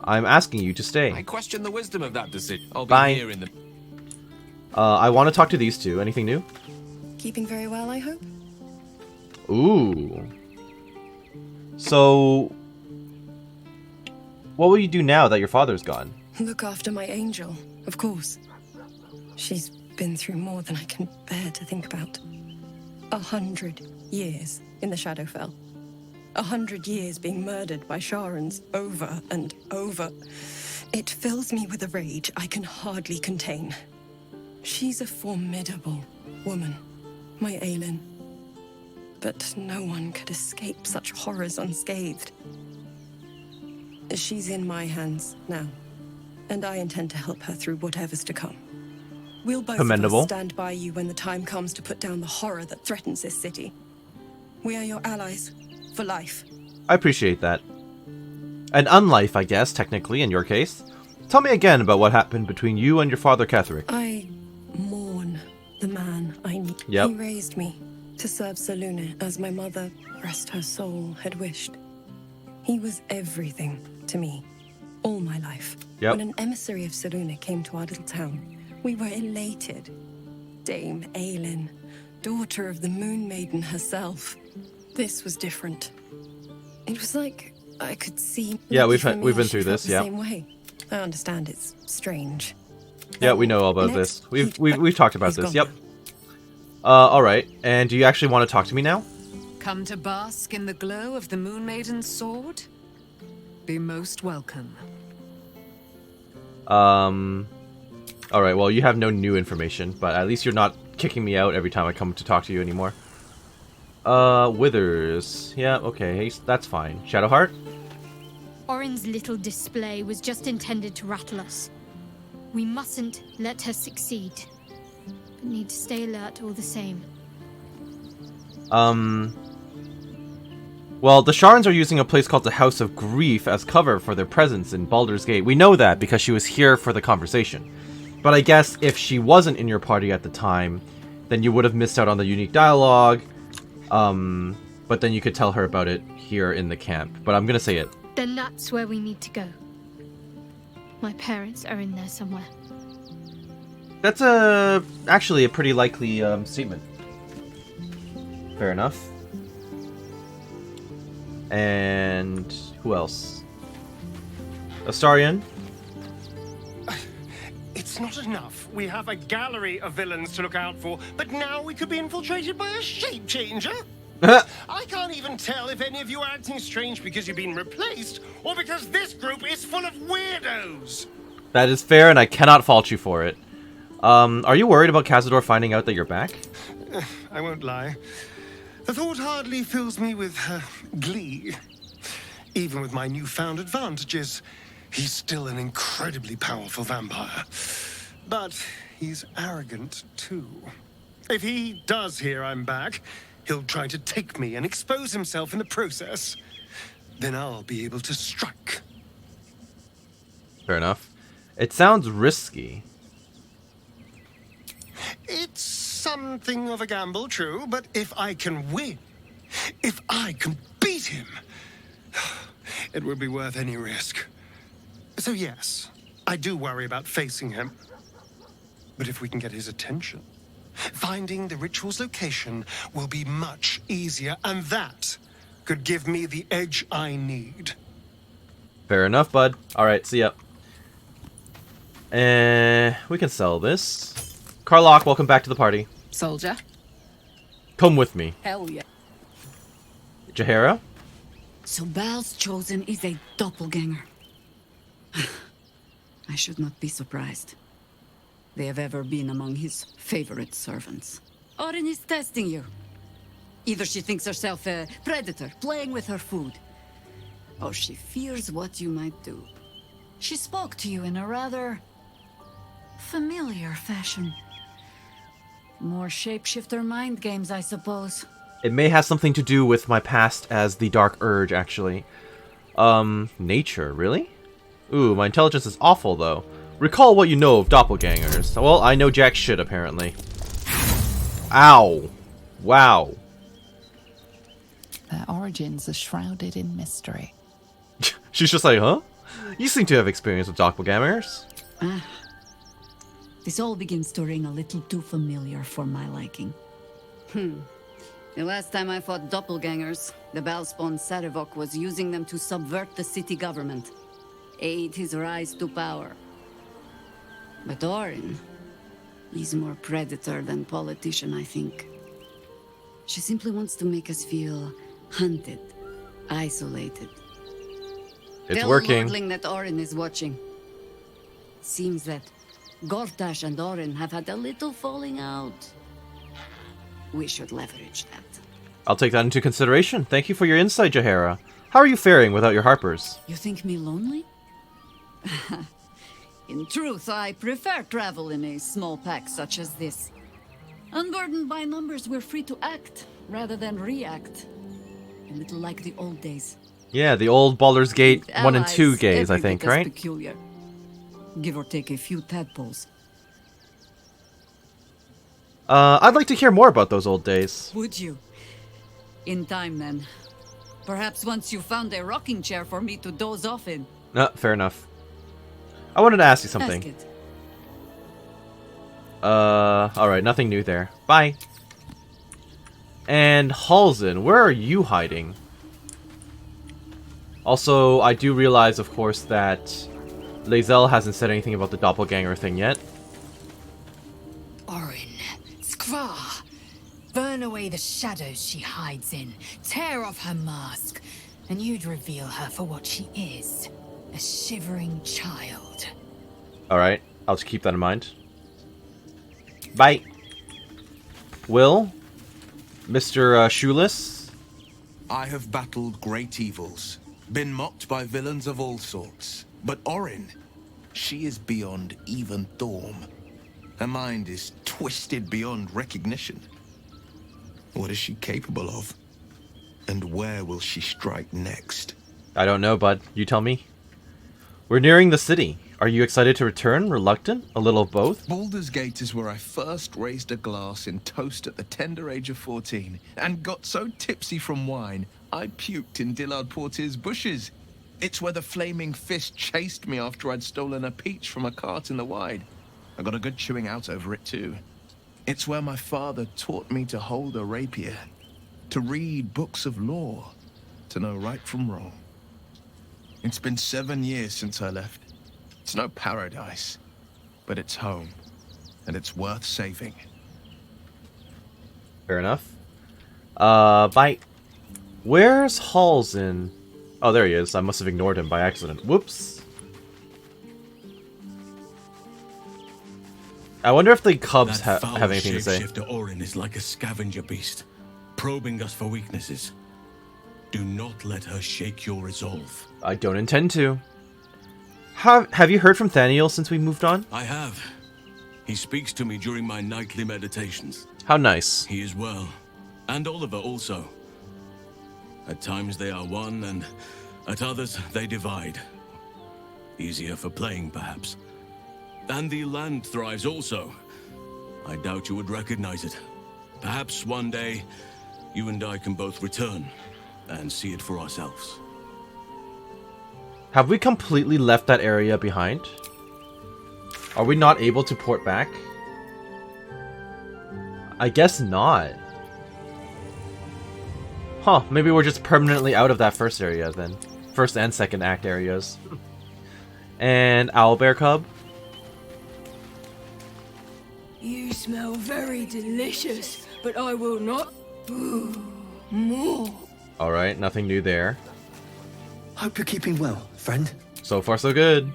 [SPEAKER 1] I'm asking you to stay.
[SPEAKER 3] I question the wisdom of that decision. I'll be
[SPEAKER 1] Bye.
[SPEAKER 3] here in the...
[SPEAKER 1] I want to talk to these two. Anything new?
[SPEAKER 9] Keeping very well, I hope?
[SPEAKER 1] Ooh. So... What will you do now that your father's gone?
[SPEAKER 9] Look after my angel, of course. She's been through more than I can bear to think about. 100 years in the Shadowfell. 100 years being murdered by Sharans over and over. It fills me with a rage I can hardly contain. She's a formidable woman, my Aelin. But no one could escape such horrors unscathed. She's in my hands now, and I intend to help her through whatever's to come. We'll both of us stand by you when the time comes to put down the horror that threatens this city. We are your allies, for life.
[SPEAKER 1] I appreciate that. An unlife, I guess, technically, in your case. Tell me again about what happened between you and your father, Ketheric.
[SPEAKER 9] I mourn the man I knew.
[SPEAKER 1] Yep.
[SPEAKER 9] He raised me to serve Selûne as my mother, rest her soul, had wished. He was everything to me, all my life.
[SPEAKER 1] Yep.
[SPEAKER 9] When an emissary of Selûne came to our little town, we were elated. Dame Aelin, daughter of the Moon Maiden herself. This was different. It was like I could see.
[SPEAKER 1] Yeah, we've been through this.
[SPEAKER 9] The
[SPEAKER 1] Yeah.
[SPEAKER 9] same way. I understand it's strange.
[SPEAKER 1] Yeah, we know all about
[SPEAKER 9] Next,
[SPEAKER 1] this. We've talked about
[SPEAKER 9] he's
[SPEAKER 1] this.
[SPEAKER 9] gone.
[SPEAKER 1] Yep. All right. And do you actually want to talk to me now?
[SPEAKER 2] Come to bask in the glow of the Moon Maiden's sword? Be most welcome.
[SPEAKER 1] All right. Well, you have no new information, but at least you're not kicking me out every time I come to talk to you anymore. Withers. Yeah. Okay. That's fine. Shadowheart.
[SPEAKER 13] Orin's little display was just intended to rattle us. We mustn't let her succeed, but need to stay alert all the same.
[SPEAKER 1] Well, the Sharans are using a place called the House of Grief as cover for their presence in Baldur's Gate. We know that because she was here for the conversation. But I guess if she wasn't in your party at the time, then you would have missed out on the unique dialogue. But then you could tell her about it here in the camp. But I'm gonna say it.
[SPEAKER 13] Then that's where we need to go. My parents are in there somewhere.
[SPEAKER 1] That's actually a pretty likely statement. Fair enough. And who else? Astarion?
[SPEAKER 16] It's not enough. We have a gallery of villains to look out for, but now we could be infiltrated by a shape changer? I can't even tell if any of you are acting strange because you've been replaced, or because this group is full of weirdos.
[SPEAKER 1] That is fair, and I cannot fault you for it. Are you worried about Cazador finding out that you're back?
[SPEAKER 16] I won't lie. The thought hardly fills me with glee. Even with my newfound advantages, he's still an incredibly powerful vampire. But he's arrogant, too. If he does hear I'm back, he'll try to take me and expose himself in the process. Then I'll be able to strike.
[SPEAKER 1] Fair enough. It sounds risky.
[SPEAKER 16] It's something of a gamble, true, but if I can win, if I can beat him, it would be worth any risk. So yes, I do worry about facing him. But if we can get his attention, finding the ritual's location will be much easier, and that could give me the edge I need.
[SPEAKER 1] Fair enough, bud. Alright, see ya. We can sell this. Karlach, welcome back to the party.
[SPEAKER 10] Soldier?
[SPEAKER 1] Come with me.
[SPEAKER 10] Hell yeah.
[SPEAKER 1] Jaheira?
[SPEAKER 2] So Bal's chosen is a doppelganger. I should not be surprised. They have ever been among his favorite servants. Orin is testing you. Either she thinks herself a predator, playing with her food, or she fears what you might do. She spoke to you in a rather familiar fashion. More shapeshifter mind games, I suppose.
[SPEAKER 1] It may have something to do with my past as the Dark Urge, actually. Nature, really? Ooh, my intelligence is awful, though. Recall what you know of doppelgangers. Well, I know jack shit, apparently. Ow. Wow.
[SPEAKER 5] Their origins are shrouded in mystery.
[SPEAKER 1] She's just like, huh? You seem to have experience with doppelgangers.
[SPEAKER 2] Ah. This all begins to ring a little too familiar for my liking. The last time I fought doppelgangers, the Balspawn Sarevok was using them to subvert the city government, aid his rise to power. But Orin, he's more predator than politician, I think. She simply wants to make us feel hunted, isolated.
[SPEAKER 1] It's
[SPEAKER 2] Tell
[SPEAKER 1] working.
[SPEAKER 2] Lordling that Orin is watching. Seems that Gortash and Orin have had a little falling out. We should leverage that.
[SPEAKER 1] I'll take that into consideration. Thank you for your insight, Jaheira. How are you faring without your harpers?
[SPEAKER 2] You think me lonely? In truth, I prefer travel in a small pack such as this. Unburdened by numbers, we're free to act rather than react. A little like the old days.
[SPEAKER 1] Yeah, the old Baldur's Gate 1 and 2
[SPEAKER 2] Allies,
[SPEAKER 1] gays, I
[SPEAKER 2] every
[SPEAKER 1] think,
[SPEAKER 2] bit as
[SPEAKER 1] right?
[SPEAKER 2] Peculiar. Give or take a few tadpoles.
[SPEAKER 1] I'd like to hear more about those old days.
[SPEAKER 2] Would you? In time, then. Perhaps once you found a rocking chair for me to doze off in.
[SPEAKER 1] Fair enough. I wanted to ask you something.
[SPEAKER 2] Ask it.
[SPEAKER 1] Alright, nothing new there. Bye. And Halsin, where are you hiding? Also, I do realize, of course, that Lae'zel hasn't said anything about the doppelganger thing yet.
[SPEAKER 8] Orin, Skra, burn away the shadows she hides in, tear off her mask, and you'd reveal her for what she is, a shivering child.
[SPEAKER 1] Alright, I'll just keep that in mind. Bye. Will? Mr. Shoeless?
[SPEAKER 12] I have battled great evils, been mocked by villains of all sorts. But Orin, she is beyond even Thorm. Her mind is twisted beyond recognition. What is she capable of? And where will she strike next?
[SPEAKER 1] I don't know, bud. You tell me. We're nearing the city. Are you excited to return? Reluctant? A little of both?
[SPEAKER 12] Baldur's Gate is where I first raised a glass in toast at the tender age of 14, and got so tipsy from wine, I puked in Dillard Portier's bushes. It's where the flaming fist chased me after I'd stolen a peach from a cart in the Wide. I got a good chewing out over it, too. It's where my father taught me to hold a rapier, to read books of lore, to know right from wrong. It's been 7 years since I left. It's no paradise, but it's home, and it's worth saving.
[SPEAKER 1] Fair enough. Bye. Where's Halsin? Oh, there he is. I must have ignored him by accident. Whoops. I wonder if the cubs have anything to say.
[SPEAKER 14] Shapeshifter Orin is like a scavenger beast, probing us for weaknesses. Do not let her shake your resolve.
[SPEAKER 1] I don't intend to. Have you heard from Thaniel since we moved on?
[SPEAKER 14] I have. He speaks to me during my nightly meditations.
[SPEAKER 1] How nice.
[SPEAKER 14] He is well. And Oliver also. At times they are one, and at others they divide. Easier for playing, perhaps. And the land thrives also. I doubt you would recognize it. Perhaps one day, you and I can both return and see it for ourselves.
[SPEAKER 1] Have we completely left that area behind? Are we not able to port back? I guess not. Huh, maybe we're just permanently out of that first area then. First and second act areas. And owlbear cub.
[SPEAKER 4] You smell very delicious, but I will not. More.
[SPEAKER 1] Alright, nothing new there.
[SPEAKER 7] Hope you're keeping well, friend.
[SPEAKER 1] So far so good.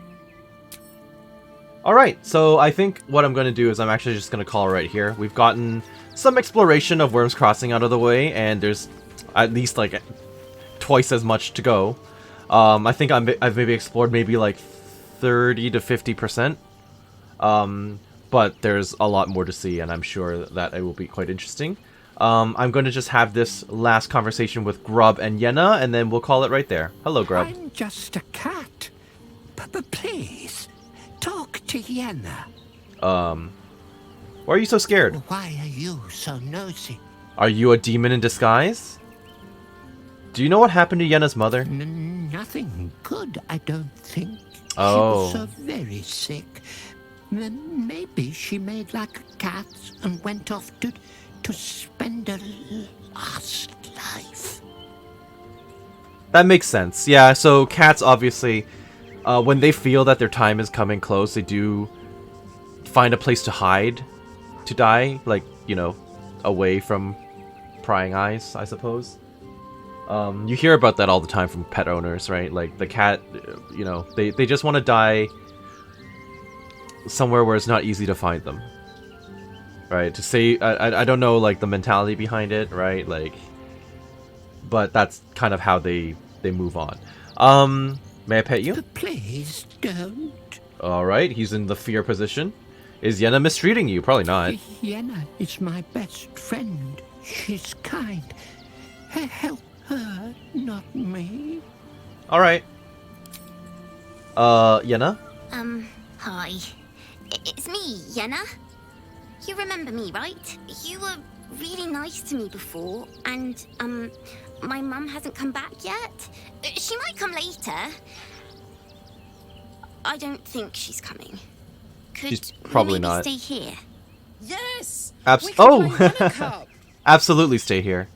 [SPEAKER 1] Alright, so I think what I'm going to do is I'm actually just going to call it right here. We've gotten some exploration of Wyrm's Crossing out of the way, and there's at least like twice as much to go. I think I've maybe explored maybe like 30 to 50%. But there's a lot more to see, and I'm sure that it will be quite interesting. I'm going to just have this last conversation with Grub and Yenna, and then we'll call it right there. Hello, Grub.
[SPEAKER 15] I'm just a cat. But please, talk to Yenna.
[SPEAKER 1] Why are you so scared?
[SPEAKER 15] Why are you so nosy?
[SPEAKER 1] Are you a demon in disguise? Do you know what happened to Yenna's mother?
[SPEAKER 15] Nothing good, I don't think.
[SPEAKER 1] Oh.
[SPEAKER 15] She was so very sick. Maybe she made like a cat and went off to spend her last life.
[SPEAKER 1] That makes sense. Yeah, so cats obviously, when they feel that their time is coming close, they do find a place to hide, to die, like, you know, away from prying eyes, I suppose. You hear about that all the time from pet owners, right? Like, the cat, you know, they just want to die somewhere where it's not easy to find them. Right? To say, I don't know, like, the mentality behind it, right? Like, but that's kind of how they move on. May I pet you?
[SPEAKER 15] Please don't.
[SPEAKER 1] Alright, he's in the fear position. Is Yenna mistreating you? Probably not.
[SPEAKER 15] Yenna is my best friend. She's kind. Help her, not me.
[SPEAKER 1] Alright. Yenna?
[SPEAKER 20] Hi. It's me, Yenna. You remember me, right? You were really nice to me before, and, my mum hasn't come back yet. She might come later. I don't think she's coming.
[SPEAKER 1] She's probably
[SPEAKER 20] we maybe
[SPEAKER 1] not.
[SPEAKER 20] Stay here.
[SPEAKER 18] Yes.
[SPEAKER 1] Oh! Absolutely stay here.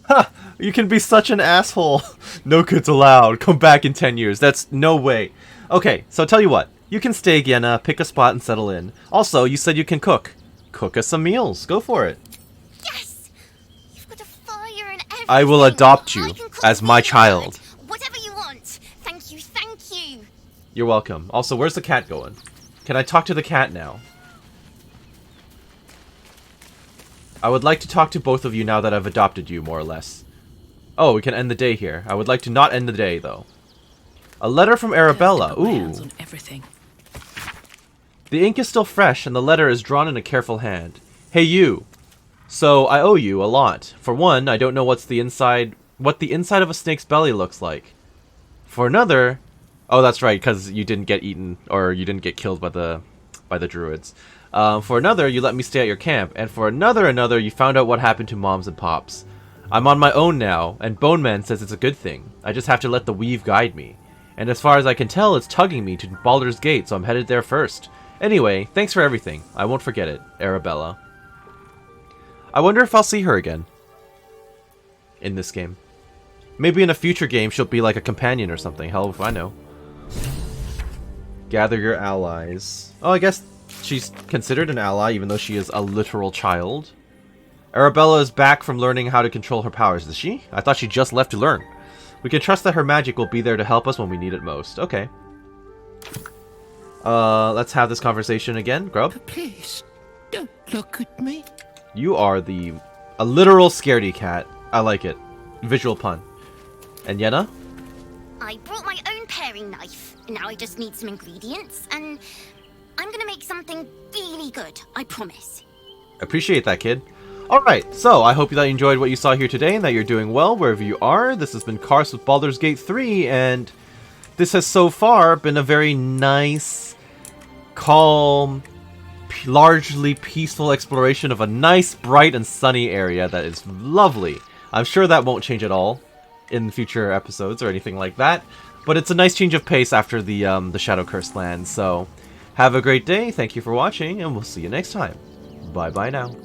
[SPEAKER 1] Ha! You can be such an asshole. No kids allowed. Come back in 10 years. That's no way. Okay, so tell you what. You can stay, Yenna, pick a spot and settle in. Also, you said you can cook. Cook us some meals. Go for it.
[SPEAKER 20] Yes! You've got a fire and everything.
[SPEAKER 1] I will adopt you as my child.
[SPEAKER 20] Whatever you want. Thank you, thank you.
[SPEAKER 1] You're welcome. Also, where's the cat going? Can I talk to the cat now? I would like to talk to both of you now that I've adopted you, more or less. Oh, we can end the day here. I would like to not end the day, though. A letter from Arabella. Ooh.
[SPEAKER 18] Everything.
[SPEAKER 1] The ink is still fresh, and the letter is drawn in a careful hand. Hey, you. So, I owe you a lot. For one, I don't know what the inside of a snake's belly looks like. For another... Oh, that's right, because you didn't get eaten, or you didn't get killed by the druids. For another, you let me stay at your camp. And for another, you found out what happened to Moms and Pops. I'm on my own now, and Bone Man says it's a good thing. I just have to let the weave guide me. And as far as I can tell, it's tugging me to Baldur's Gate, so I'm headed there first. Anyway, thanks for everything. I won't forget it. Arabella. I wonder if I'll see her again. In this game. Maybe in a future game she'll be like a companion or something. Hell if I know. Gather your allies. Oh, I guess she's considered an ally, even though she is a literal child. Arabella is back from learning how to control her powers, is she? I thought she just left to learn. We can trust that her magic will be there to help us when we need it most. Okay. Let's have this conversation again. Grub?
[SPEAKER 15] Please, don't look at me.
[SPEAKER 1] You are a literal scaredy cat. I like it. Visual pun. And Yenna?
[SPEAKER 20] I brought my own paring knife. Now I just need some ingredients, and I'm gonna make something really good, I promise.
[SPEAKER 1] Appreciate that, kid. Alright, so I hope that you enjoyed what you saw here today and that you're doing well wherever you are. This has been Karst with Baldur's Gate 3, and this has so far been a very nice, calm, largely peaceful exploration of a nice, bright, and sunny area that is lovely. I'm sure that won't change at all in future episodes or anything like that, but it's a nice change of pace after the Shadow Cursed lands. So have a great day, thank you for watching, and we'll see you next time. Bye-bye now.